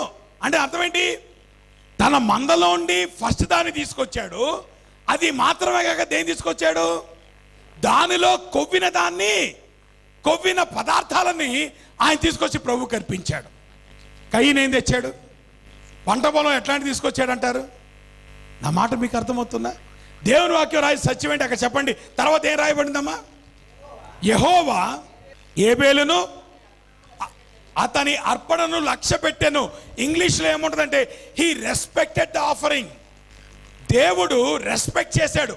[SPEAKER 1] అంటే అర్థం ఏంటి? తన మందలో ఉండి ఫస్ట్ దాన్ని తీసుకొచ్చాడు. అది మాత్రమే కాక దేన్ని తీసుకొచ్చాడు? దానిలో కొవ్విన పదార్థాలని ఆయన తీసుకొచ్చి ప్రభువుకి అర్పించాడు. కయీను ఏం తెచ్చాడు? పంట పొలం ఎట్లాంటి తీసుకొచ్చాడు అంటారు? నా మాట మీకు అర్థమవుతుందా? దేవుని వాక్యం రాయి సత్యం ఏంటి అక్కడ చెప్పండి. తర్వాత ఏం రాయబడిందమ్మా? యెహోవా ఏబేలును అతని అర్పణను లక్ష్య పెట్టెను. ఇంగ్లీష్లో ఏముంటుందంటే హీ రెస్పెక్టెడ్ ద ఆఫరింగ్. దేవుడు రెస్పెక్ట్ చేశాడు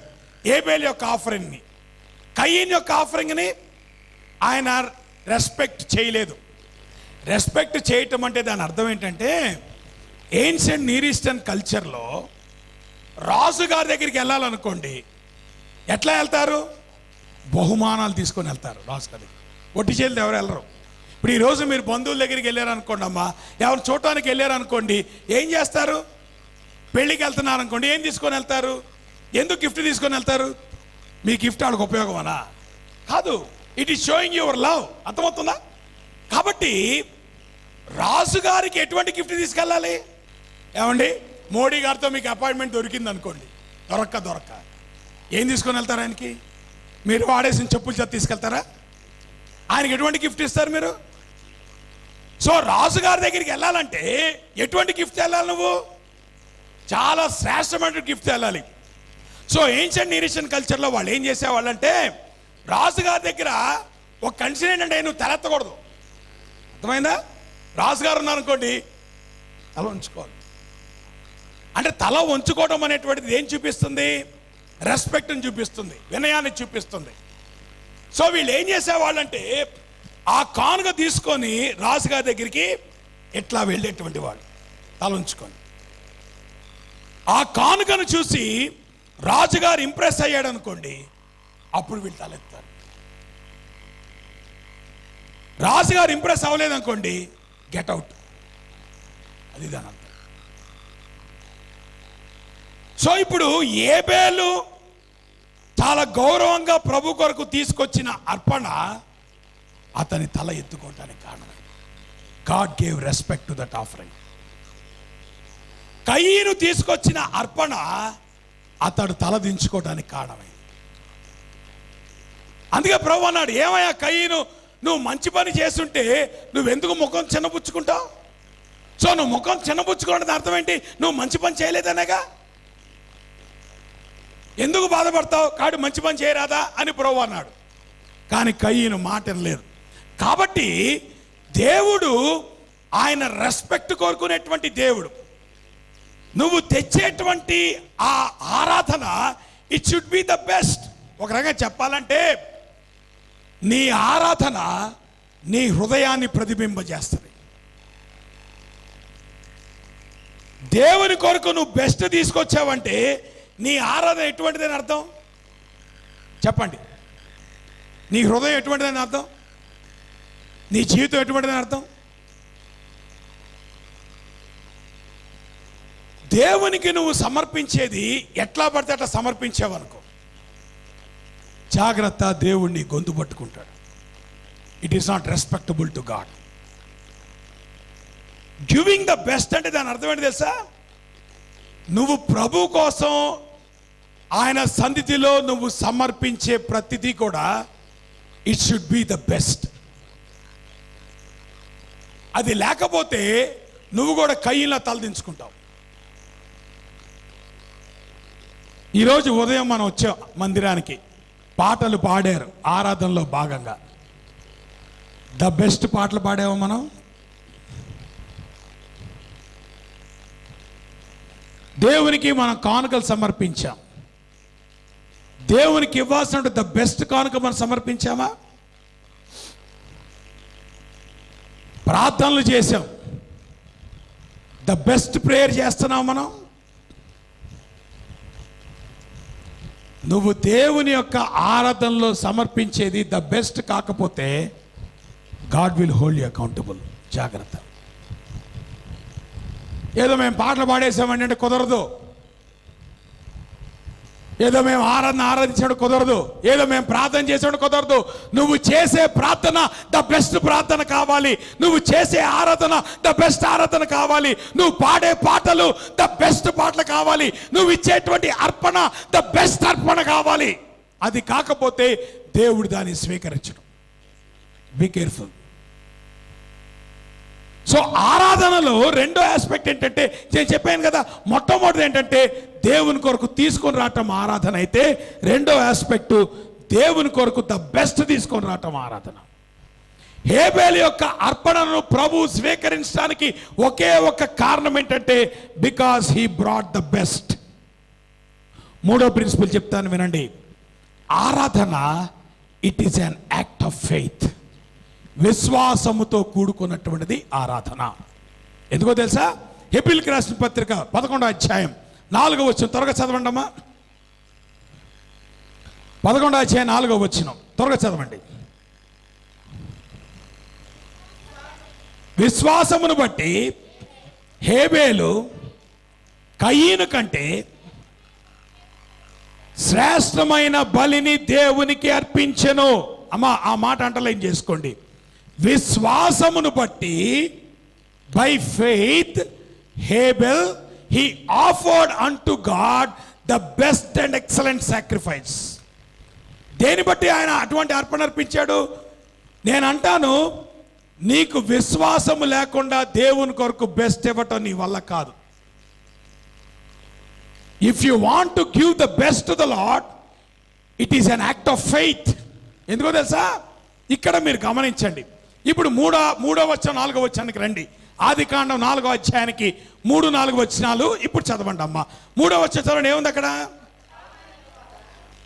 [SPEAKER 1] ఏబేలు యొక్క ఆఫరింగ్ని. కయీను యొక్క ఆఫరింగ్ని ఆయన రెస్పెక్ట్ చేయలేదు. రెస్పెక్ట్ చేయటం అంటే దాని అర్థం ఏంటంటే, ఏన్షియంట్ నియర్ ఈస్టర్న్ కల్చర్లో రాజుగారి దగ్గరికి వెళ్ళాలనుకోండి, ఎట్లా వెళ్తారు? బహుమానాలు తీసుకొని వెళ్తారు రాజుగారి. ఒట్టి చేతులు ఎవరు వెళ్ళరు. ఇప్పుడు ఈరోజు మీరు బంధువుల దగ్గరికి వెళ్ళారనుకోండి అమ్మా, ఎవరు చూడటానికి వెళ్ళారనుకోండి, ఏం చేస్తారు? పెళ్ళికి వెళ్తున్నారు అనుకోండి, ఏం తీసుకొని వెళ్తారు? ఎందుకు గిఫ్ట్ తీసుకొని వెళ్తారు? మీ గిఫ్ట్ వాళ్ళకి ఉపయోగమనా? కాదు. It is showing your love. అర్థమవుతుందా? కాబట్టి రాజుగారికి ఎటువంటి గిఫ్ట్ తీసుకెళ్ళాలి? ఏమండి, మోడీ గారితో మీకు అపాయింట్మెంట్ దొరికింది అనుకోండి, దొరక్క ఏం తీసుకొని వెళ్తారు ఆయనకి? మీరు వాడేసిన చెప్పులు చేత తీసుకెళ్తారా? ఆయనకి ఎటువంటి గిఫ్ట్ ఇస్తారు మీరు? సో రాజుగారి దగ్గరికి వెళ్ళాలంటే ఎటువంటి గిఫ్ట్ వెళ్ళాలి? నువ్వు చాలా శ్రేష్టమైన గిఫ్ట్ వెళ్ళాలి. సో ఏన్షియంట్ నియర్ ఈస్టర్న్ కల్చర్లో వాళ్ళు ఏం చేసేవాళ్ళంటే, రాజుగారి దగ్గర ఒక కండిషన్ ఏంటంటే, నువ్వు తలెత్తకూడదు. అర్థమైందా? రాజుగారు ఉన్నారనుకోండి, తల ఉంచుకోవాలి. అంటే తల ఉంచుకోవడం అనేటువంటిది ఏం చూపిస్తుంది? రెస్పెక్ట్ని చూపిస్తుంది, వినయాన్ని చూపిస్తుంది. సో వీళ్ళు ఏం చేసేవాళ్ళంటే, ఆ కానుక తీసుకొని రాజుగారి దగ్గరికి ఎట్లా వెళ్ళేటువంటి వాళ్ళు తల ఉంచుకొని. ఆ కానుకను చూసి రాజుగారు ఇంప్రెస్ అయ్యాడు అనుకోండి, అప్పుడు వీళ్ళు తలెత్తారు. రాజుగారు ఇంప్రెస్ అవ్వలేదు అనుకోండి, గెట్ అవుట్. అది దాని అర్థం. సో ఇప్పుడు ఏబేలు చాలా గౌరవంగా ప్రభు కొరకు తీసుకొచ్చిన అర్పణ అతని తల ఎత్తుకోవటానికి కారణం. God gave respect to that offering. కయీను తీసుకొచ్చిన అర్పణ అతడు తల దించుకోవడానికి కారణమైంది. అందుకే ప్రభు అన్నాడు, ఏమయ్యా కయీను, నువ్వు మంచి పని చేస్తుంటే నువ్వెందుకు ముఖం చిన్నపుచ్చుకుంటావు? సో నువ్వు ముఖం చిన్నపుచ్చుకోవడానికి అర్థం ఏంటి? నువ్వు మంచి పని చేయలేదనేగా. ఎందుకు బాధపడతావు? కాడు మంచి పని చేయరాదా అని ప్రభు అన్నాడు. కానీ కయీను మాట వినలేదు. కాబట్టి దేవుడు ఆయన రెస్పెక్ట్ కోరుకునేటువంటి దేవుడు. నువ్వు తెచ్చేటువంటి ఆ ఆరాధన it should be the best. ఒక రకంగా చెప్పాలంటే నీ ఆరాధన నీ హృదయాన్ని ప్రతిబింబజేస్తుంది. దేవుని కొరకు నువ్వు బెస్ట్ తీసుకొచ్చావంటే నీ ఆరాధన ఎటువంటిదని అర్థం చెప్పండి. నీ హృదయం ఎటువంటిదని అర్థం, నీ జీవితం ఎటువంటిదని అర్థం. దేవునికి నువ్వు సమర్పించేది ఎట్లా పడితే అట్లా సమర్పించావనుకో, జాగ్రత్త, దేవుణ్ణి గొంతు పట్టుకుంటాడు. It is not respectable to God. Giving the best అంటే దాని అర్థం ఏంటి తెలుసా? నువ్వు ప్రభు కోసం ఆయన సన్నిధిలో నువ్వు సమర్పించే ప్రతిదీ కూడా it should be the best. అది లేకపోతే నువ్వు కూడా కయ్యిలా తలదించుకుంటావు. ఈరోజు ఉదయం మనం వచ్చాం మందిరానికి, పాటలు పాడారు ఆరాధనలో భాగంగా. ద బెస్ట్ పాటలు పాడాము మనం. దేవునికి మనం కానుకలు సమర్పించాం. దేవునికి ఇవ్వాల్సిన ద బెస్ట్ కానుక మనం సమర్పించామా? ప్రార్థనలు చేశాం, ద బెస్ట్ ప్రేయర్ చేస్తున్నాం మనం. నువ్వు దేవుని యొక్క ఆరాధనలో సమర్పించేది ద బెస్ట్ కాకపోతే God will hold you accountable. జాగ్రత్త. ఏదో మేము పాటలు పాడేసామండి అంటే కుదరదు. ఏదో మేము ఆరాధించాడు కుదరదు. ఏదో మేము ప్రార్థన చేసాడు కుదరదు. నువ్వు చేసే ప్రార్థన ద బెస్ట్ ప్రార్థన కావాలి. నువ్వు చేసే ఆరాధన ద బెస్ట్ ఆరాధన కావాలి. నువ్వు పాడే పాటలు ద బెస్ట్ పాటలు కావాలి. నువ్వు ఇచ్చేటువంటి అర్పణ ద బెస్ట్ అర్పణ కావాలి. అది కాకపోతే దేవుడు దాన్ని స్వీకరించడు. Be careful. సో ఆరాధనలో రెండో ఆస్పెక్ట్ ఏంటంటే, నేను చెప్పాను కదా, మొట్టమొదటి ఏంటంటే దేవుని కొరకు తీసుకొని రావటం ఆరాధన అయితే, రెండో ఆస్పెక్ట్ దేవుని కొరకు ద బెస్ట్ తీసుకొని రావటం ఆరాధన. హేబేలు యొక్క అర్పణను ప్రభు స్వీకరించడానికి ఒకే ఒక కారణం ఏంటంటే because he brought the best. మూడో ప్రిన్సిపల్ చెప్తాను వినండి. ఆరాధన it is an act of faith. విశ్వాసముతో కూడుకున్నటువంటిది ఆరాధన. ఎందుకో తెలుసా? హెబ్రీయులకు రాసిన పత్రిక 11వ అధ్యాయం 4వ వచనం త్వరగా చదవండి అమ్మా. 11వ అధ్యాయం 4వ వచనం త్వరగా చదవండి. విశ్వాసమును బట్టి హేబేలు కయీను కంటే శ్రేష్టమైన బలిని దేవునికి అర్పించెను. అమ్మా ఆ మాట అంటర్లైన్ చేసుకోండి. విశ్వాసమును బట్టి by faith Abel he offered unto God the best and excellent sacrifice. దేని బట్టి ఆయన అటువంటి అర్పణ అర్పించాడు? నేను అంటాను, నీకు విశ్వాసము లేకుండా దేవుని కొరకు బెస్ట్ ఇవ్వటం నీ వల్ల కాదు. If you want to give the best to the lord, it is an act of faith. ఎందుకో తెలుసా? ఇక్కడ మీరు గమనించండి. ఇప్పుడు మూడో వచనం 4వ వచనానికి రండి. ఆదికాండం 4వ అధ్యాయానికి 3-4 వచనాలు ఇప్పుడు చదవండి అమ్మా. 3వ వచనం చదవండి. ఏముంది అక్కడ?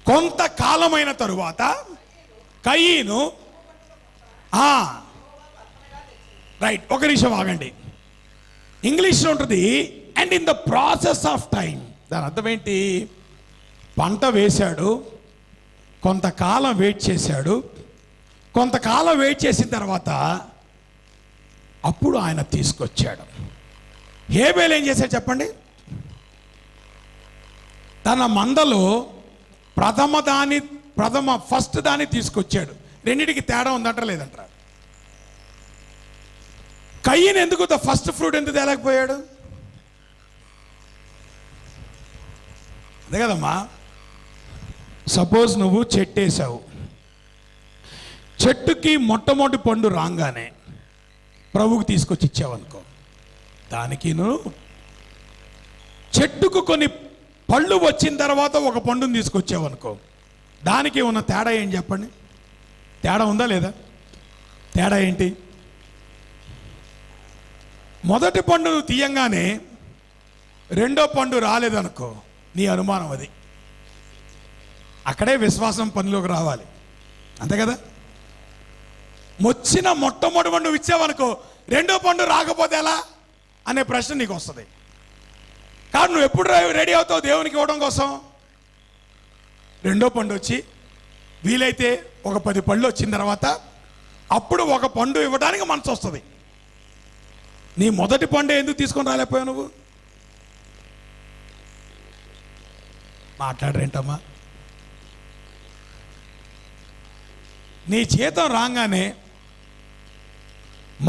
[SPEAKER 1] కొంతకాలమైన తరువాత కయీను, రైట్, ఒక నిమిషం ఆగండి. ఇంగ్లీష్లో ఉంటుంది and in the process of time. దాని అర్థం ఏంటి? పంట వేశాడు, కొంతకాలం వెయిట్ చేశాడు, కొంతకాలం వెయిట్ చేసిన తర్వాత అప్పుడు ఆయన తీసుకొచ్చాడు. హేబేలు ఏం చేశాడు చెప్పండి? తన మందలో ఫస్ట్ దాన్ని తీసుకొచ్చాడు. రెండింటికి తేడా ఉందంటారా లేదంటారా? కయీను ఎందుకు ద ఫస్ట్ ఫ్రూట్ ఎందుకు తేలేకపోయాడు? అదే కదమ్మా. సపోజ్ నువ్వు చెట్టు వేసావు, చెట్టుకి మొట్టమొదటి పండు రాగానే ప్రభువుకి తీసుకొచ్చి ఇచ్చావనుకో, దానికి చెట్టుకు కొన్ని పళ్ళు వచ్చిన తర్వాత ఒక పండుని తీసుకొచ్చావనుకో, దానికి ఉన్న తేడా ఏంటి చెప్పండి? తేడా ఉందా లేదా? తేడా ఏంటి? మొదటి పండు నువ్వు తీయంగానే రెండో పండు రాలేదనుకో, నీ అనుమానం అది. అక్కడే విశ్వాసం పనిలోకి రావాలి, అంతే కదా? వచ్చిన మొట్టమొదటి పండు నువ్వు ఇచ్చావనుకో, రెండో పండు రాకపోతే ఎలా అనే ప్రశ్న నీకు వస్తుంది. కానీ నువ్వు ఎప్పుడు రెడీ అవుతావు దేవునికి ఇవ్వడం కోసం? రెండో పండు వచ్చి వీలైతే ఒక 10 పళ్ళు వచ్చిన తర్వాత అప్పుడు ఒక పండు ఇవ్వడానికి మనసు వస్తుంది. నీ మొదటి పండు ఎందుకు తీసుకొని రాలేకపోయావు నువ్వు? మాట్లాడరేంటమ్మా? నీ జీతం రాగానే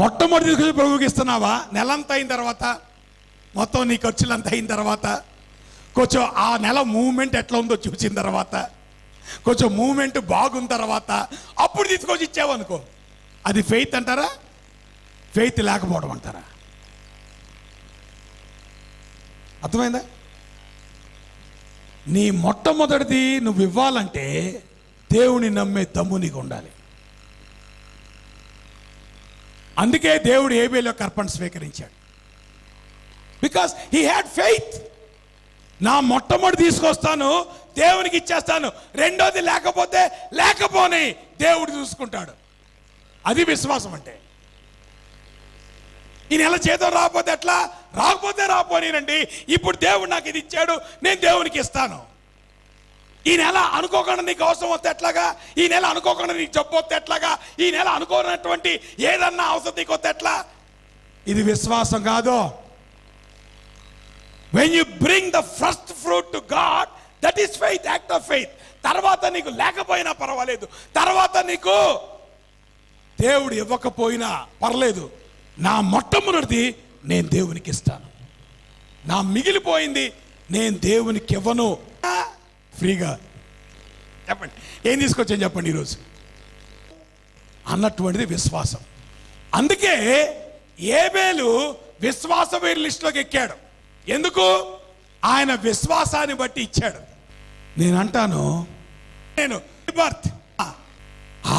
[SPEAKER 1] మొట్టమొదటి తీసుకొచ్చి ప్రభువుకి ఇస్తున్నావా? నెలంతా అయిన తర్వాత, మొత్తం నీ ఖర్చులంతా అయిన తర్వాత, కొంచెం ఆ నెల మూవ్మెంట్ ఎట్లా ఉందో చూసిన తర్వాత, కొంచెం మూవ్మెంట్ బాగున్న తర్వాత అప్పుడు తీసుకొచ్చి ఇచ్చావు అనుకో, అది ఫెయిత్ అంటారా? ఫెయిత్ లేకపోవడం అంటారా? అర్థమైందా? నీ మొట్టమొదటిది నువ్వు ఇవ్వాలంటే దేవుని నమ్మే దమ్ము నీకు ఉండాలి. అందుకే దేవుడు ఏబేలు యొక్క అర్పణ స్వీకరించాడు. Because he had faith. నా మొట్టమొదటి తీసుకొస్తాను, దేవునికి ఇచ్చేస్తాను, రెండోది లేకపోతే లేకపోని దేవుడు చూసుకుంటాడు. అది విశ్వాసం అంటే. ఈ నెల జీతం రాకపోతే ఎట్లా? రాకపోతే రాపోనేనండి, ఇప్పుడు దేవుడు నాకు ఇది ఇచ్చాడు, నేను దేవునికి ఇస్తాను. ఈ నెల అనుకోకుండా నీకు అవసరం వస్తే ఎట్లాగా? ఈ నెల అనుకోకుండా నీకు జబ్బు వస్తే ఎట్లాగా? ఈ నెల అనుకోనటువంటి ఏదన్నా అవసరం నీకు వస్తే ఎట్లా? ఇది విశ్వాసం కాదు. When you bring the first fruit to God, that is faith, act of faith. తర్వాత నీకు లేకపోయినా పర్వాలేదు, తర్వాత నీకు దేవుడు ఇవ్వకపోయినా పర్లేదు, నా మొట్టమొదటిది నేను దేవునికి ఇస్తాను, నా మిగిలిపోయింది నేను దేవునికి ఇవ్వను. ఫ్రీగా చెప్పండి, ఏం తీసుకొచ్చాను చెప్పండి ఈరోజు అన్నటువంటిది విశ్వాసం. అందుకే ఏబేలు విశ్వాస లిస్టులోకి ఎక్కాడు. ఎందుకు? ఆయన విశ్వాసాన్ని బట్టి ఇచ్చాడు. నేను అంటాను,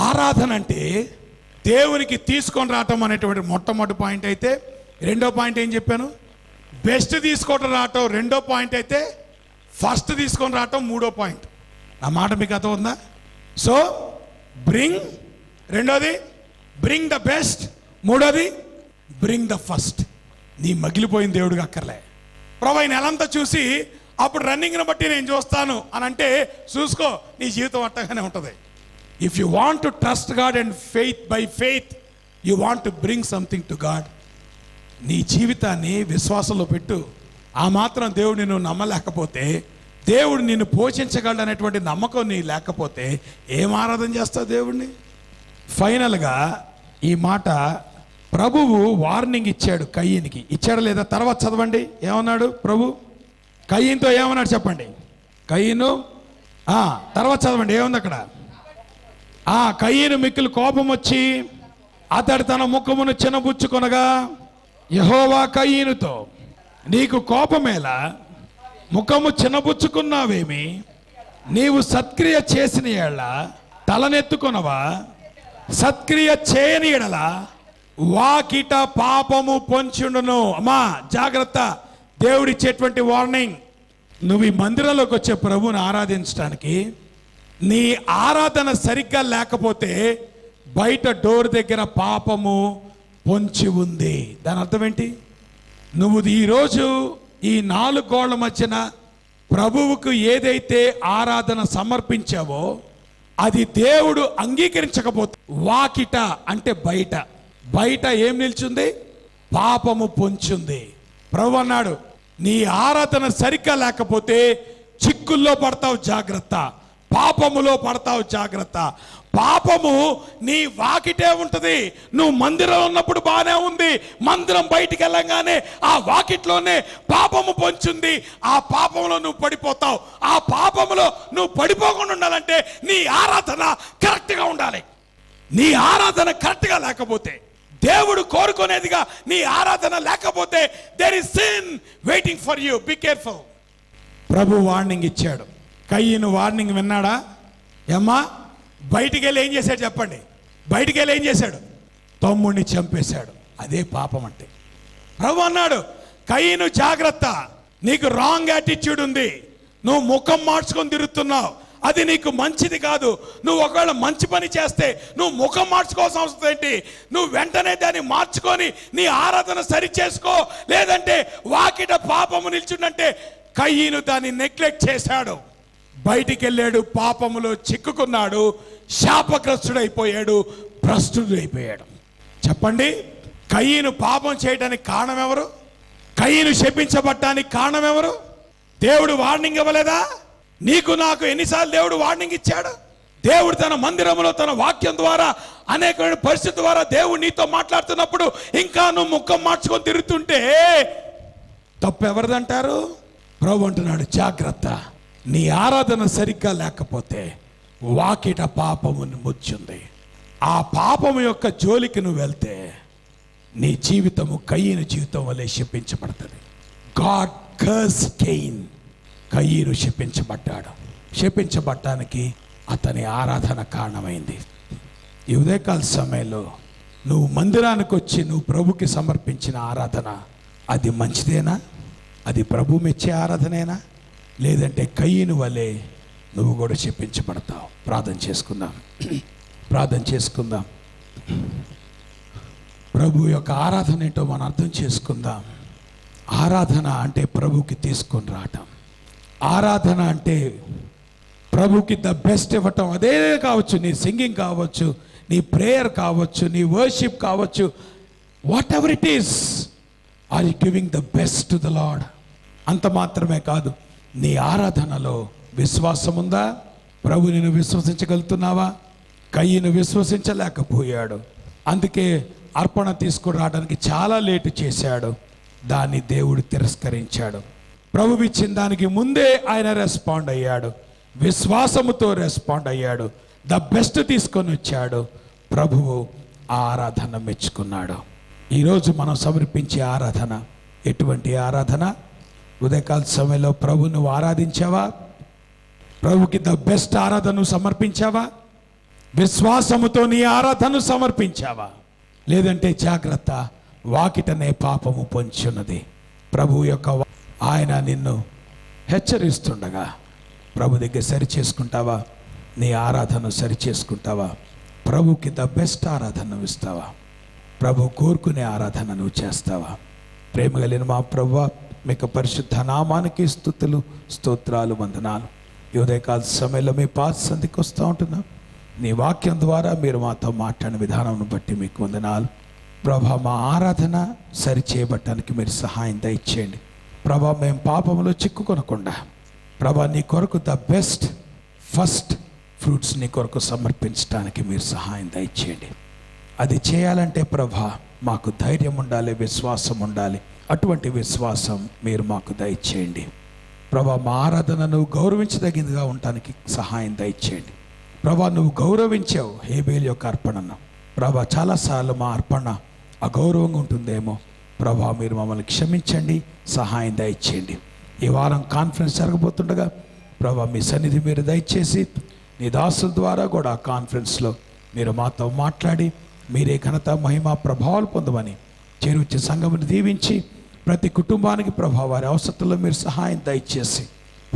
[SPEAKER 1] ఆరాధన అంటే దేవునికి తీసుకొని రావటం అనేటువంటి మొట్టమొదటి పాయింట్ అయితే, రెండో పాయింట్ ఏం చెప్పాను? బెస్ట్ తీసుకోవటం రావటం రెండో పాయింట్ అయితే, ఫస్ట్ తీసుకొని రావటం మూడో పాయింట్. నా మాట మీకు అర్థం ఉందా? సో బ్రింగ్, రెండోది బ్రింగ్ ద బెస్ట్, మూడోది బ్రింగ్ ద ఫస్ట్. నీ మగిలిపోయిన దేవుడికి అక్కర్లే. ప్రభు ఈ నెలంతా చూసి అప్పుడు రన్నింగ్ని బట్టి నేను చూస్తాను అని అంటే చూసుకో, నీ జీవితం అట్టగానే ఉంటుంది. If you want to trust God and faith, by faith you want to bring something to God, నీ జీవితాన్ని విశ్వాసంలో పెట్టు. ఆ మాత్రం దేవుడిని నువ్వు నమ్మలేకపోతే, దేవుడు నిన్ను పోషించగలడు అనేటువంటి నమ్మకం నీ లేకపోతే ఏం ఆరాధన చేస్తావు దేవుడిని? ఫైనల్గా ఈ మాట ప్రభువు వార్నింగ్ ఇచ్చాడు కయ్యనికి. ఇచ్చాడు లేదా? తర్వాత చదవండి ఏమన్నాడు ప్రభు కయ్యనుతో. ఏమన్నాడు చెప్పండి. కయ్యను తర్వాత చదవండి ఏముంది అక్కడ. కయ్యను మిక్కిలి కోపం వచ్చి అతడు తన ముఖమును చిన్నబుచ్చుకొనగా యెహోవా కయ్యనుతో, నీకు కోపమేలా, ముఖము చిన్నబుచ్చుకున్నావేమి? నీవు సత్క్రియ చేసిన ఎడల తలనెత్తుకొనవా? సత్క్రియ చేయని ఎడల వాకిట పాపము పొంచుండును. అమ్మా జాగ్రత్త, దేవుడిచ్చేటువంటి వార్నింగ్. నువ్వు ఈ మందిరంలోకి వచ్చే ప్రభువుని ఆరాధించడానికి నీ ఆరాధన సరిగ్గా లేకపోతే బయట డోర్ దగ్గర పాపము పొంచి ఉంది. దాని అర్థం ఏంటి? నువ్వు ఈరోజు ఈ 4 గోళ్ల మధ్యన ప్రభువుకు ఏదైతే ఆరాధన సమర్పించావో అది దేవుడు అంగీకరించకపోతే, వాకిట అంటే బయట, బయట ఏం నిల్చుంది? పాపము పొంచుంది. ప్రభు అన్నాడు, నీ ఆరాధన సరిగ్గా లేకపోతే చిక్కుల్లో పడతావు, జాగ్రత్త. పాపములో పడతావు, జాగ్రత్త. పాపము నీ వాకిటే ఉంటుంది. నువ్వు మందిరం ఉన్నప్పుడు బాగానే ఉంది, మందిరం బయటికి వెళ్ళగానే ఆ వాకిట్లోనే పాపము పొంచుంది. ఆ పాపంలో నువ్వు పడిపోతావు. ఆ పాపములో నువ్వు పడిపోకుండా ఉండాలంటే నీ ఆరాధన కరెక్ట్గా ఉండాలి. నీ ఆరాధన కరెక్ట్గా లేకపోతే, దేవుడు కోరుకునేదిగా నీ ఆరాధన లేకపోతే, there is sin waiting for you. Be careful. ప్రభు వార్నింగ్ ఇచ్చాడు. కయ్యను వార్నింగ్ విన్నాడా? ఏమ్మా బయటికి వెళ్ళి ఏం చేశాడు చెప్పండి. బయటికి వెళ్ళి ఏం చేశాడు? తమ్ముడిని చంపేశాడు. అదే పాపం అంటే. ప్రభు అన్నాడు, కయ్యను జాగ్రత్త, నీకు రాంగ్ యాటిట్యూడ్ ఉంది, నువ్వు ముఖం మార్చుకొని తిరుగుతున్నావు. అది నీకు మంచిది కాదు. నువ్వు ఒకవేళ మంచి పని చేస్తే నువ్వు ముఖం మార్చుకోవాల్సిన అవసరం ఏంటి? నువ్వు వెంటనే దాన్ని మార్చుకొని నీ ఆరాధన సరి చేసుకో. లేదంటే వాకిట పాపము నిల్చుందంటే కయ్యను దాన్ని నెగ్లెక్ట్ చేశాడు, బయటికి వెళ్ళాడు, పాపములో చిక్కుకున్నాడు, శాపగ్రస్తుడైపోయాడు, భ్రష్టుడైపోయాడు. చెప్పండి, కయ్యను పాపం చేయడానికి కారణం ఎవరు? కయ్యను శపించబడ్డానికి కారణం ఎవరు? దేవుడు వార్నింగ్ ఇవ్వలేదా? నీకు నాకు ఎన్నిసార్లు దేవుడు వార్నింగ్ ఇచ్చాడు? దేవుడు తన మందిరంలో తన వాక్యం ద్వారా అనేకమైన పరిస్థితి ద్వారా దేవుడు నీతో మాట్లాడుతున్నప్పుడు ఇంకా నువ్వు ముఖం మార్చుకొని తిరుగుతుంటే తప్పు ఎవరిదంటారు? ప్రభు అంటున్నాడు, జాగ్రత్త, నీ ఆరాధన సరిగ్గా లేకపోతే వాకిట పాపము ముచ్చుంది. ఆ పాపము యొక్క జోలికి నువ్వు వెళ్తే నీ జీవితము కయ్యను జీవితం వలె శపించబడుతుంది. God curse Cain. కయ్యను శపించబడ్డాడు. శపించబడ్డానికి అతని ఆరాధన కారణమైంది. ఈ ఉదయకాల సమయంలో నువ్వు మందిరానికి వచ్చి నువ్వు ప్రభుకి సమర్పించిన ఆరాధన అది మంచిదేనా? అది ప్రభు మెచ్చే ఆరాధనేనా? లేదంటే కయ్యను వలె నువ్వు కూడా శపించబడతావు. ప్రార్థన చేసుకుందాం, ప్రార్థన చేసుకుందాం. ప్రభు యొక్క ఆరాధన ఏంటో మనం అర్థం చేసుకుందాం. ఆరాధన అంటే ప్రభుకి తీసుకొని రావటం. ఆరాధన అంటే ప్రభుకి ద బెస్ట్ ఇవ్వటం. అదే కావచ్చు, నీ సింగింగ్ కావచ్చు, నీ ప్రేయర్ కావచ్చు, నీ వర్షిప్ కావచ్చు, whatever it is, are you giving the best to the Lord? అంత మాత్రమే కాదు, నీ ఆరాధనలో విశ్వాసం ఉందా? ప్రభు నిన్ను విశ్వసించగలుగుతున్నావా? కయ్యను విశ్వసించలేకపోయాడు, అందుకే అర్పణ తీసుకుని రావడానికి చాలా లేటు చేశాడు. దాన్ని దేవుడు తిరస్కరించాడు. ప్రభు ఇచ్చిన దానికి ముందే ఆయన రెస్పాండ్ అయ్యాడు, విశ్వాసముతో రెస్పాండ్ అయ్యాడు, ద బెస్ట్ తీసుకొని వచ్చాడు. ప్రభువు ఆ ఆరాధన మెచ్చుకున్నాడు. ఈరోజు మనం సమర్పించే ఆరాధన ఎటువంటి ఆరాధన? ఉదయకాల సమయంలో ప్రభు నువ్వు ఆరాధించావా? ప్రభుకి ద బెస్ట్ ఆరాధన సమర్పించావా? విశ్వాసముతో నీ ఆరాధన సమర్పించావా? లేదంటే జాగ్రత్త, వాకిటనే పాపము పొంచున్నది. ప్రభు యొక్క ఆయన నిన్ను హెచ్చరిస్తుండగా ప్రభు దగ్గర సరి చేసుకుంటావా? నీ ఆరాధన సరి చేసుకుంటావా? ప్రభుకి ద బెస్ట్ ఆరాధన ఇస్తావా? ప్రభు కోరుకునే ఆరాధన నువ్వు చేస్తావా? ప్రేమ కలిగిన మా ప్రభువా, మీకు పరిశుద్ధ నామానికి స్తుతులు, స్తోత్రాలు, వందనాలు. ఈ ఉదయకాల సమయంలో మీ పాద సంధికి వస్తూ ఉంటున్నాం. నీ వాక్యం ద్వారా మీరు మాతో మాట్లాడిన విధానం బట్టి మీకు వందనాలు. ప్రభా, మా ఆరాధన సరి చేయబట్టడానికి మీరు సహాయం దయచేయండి. ప్రభా, మేము పాపంలో చిక్కుకొనకుండా ప్రభా నీ కొరకు ద బెస్ట్ ఫస్ట్ ఫ్రూట్స్ నీ కొరకు సమర్పించడానికి మీరు సహాయం దయచేయండి. అది చేయాలంటే ప్రభా మాకు ధైర్యం ఉండాలి, విశ్వాసం ఉండాలి. అటువంటి విశ్వాసం మీరు మాకు దయచేయండి. ప్రభా, మా ఆరాధన నువ్వు గౌరవించదగినదిగా ఉండటానికి సహాయం దయచేయండి. ప్రభా, నువ్వు గౌరవించావు హేబేలు యొక్క అర్పణను. ప్రభా, చాలాసార్లు మా అర్పణ అగౌరవంగా ఉంటుందేమో. ప్రభా, మీరు మమ్మల్ని క్షమించండి, సహాయం దయచేయండి. ఈ వారం కాన్ఫరెన్స్ జరగబోతుండగా ప్రభా మీ సన్నిధి మీరు దయచేసి నీ దాసుల ద్వారా కూడా కాన్ఫరెన్స్లో మీరు మాతో మాట్లాడి మీరే ఘనత, మహిమ, ప్రభావాలు పొందమని చేరువచ్చి సంఘముని దీవించి ప్రతి కుటుంబానికి ప్రభా వారి అవసరాల్లో మీరు సహాయం దయచేసి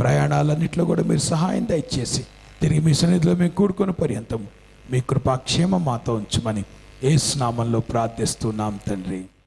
[SPEAKER 1] ప్రయాణాలన్నింటిలో కూడా మీరు సహాయం దయచేసి తిరిగి మీ సన్నిధిలో మేము కూడుకుని పర్యంతం మీ కృపాక్షేమం మాతో ఉంచమని యేసు నామములో ప్రార్థిస్తున్నాం తండ్రి.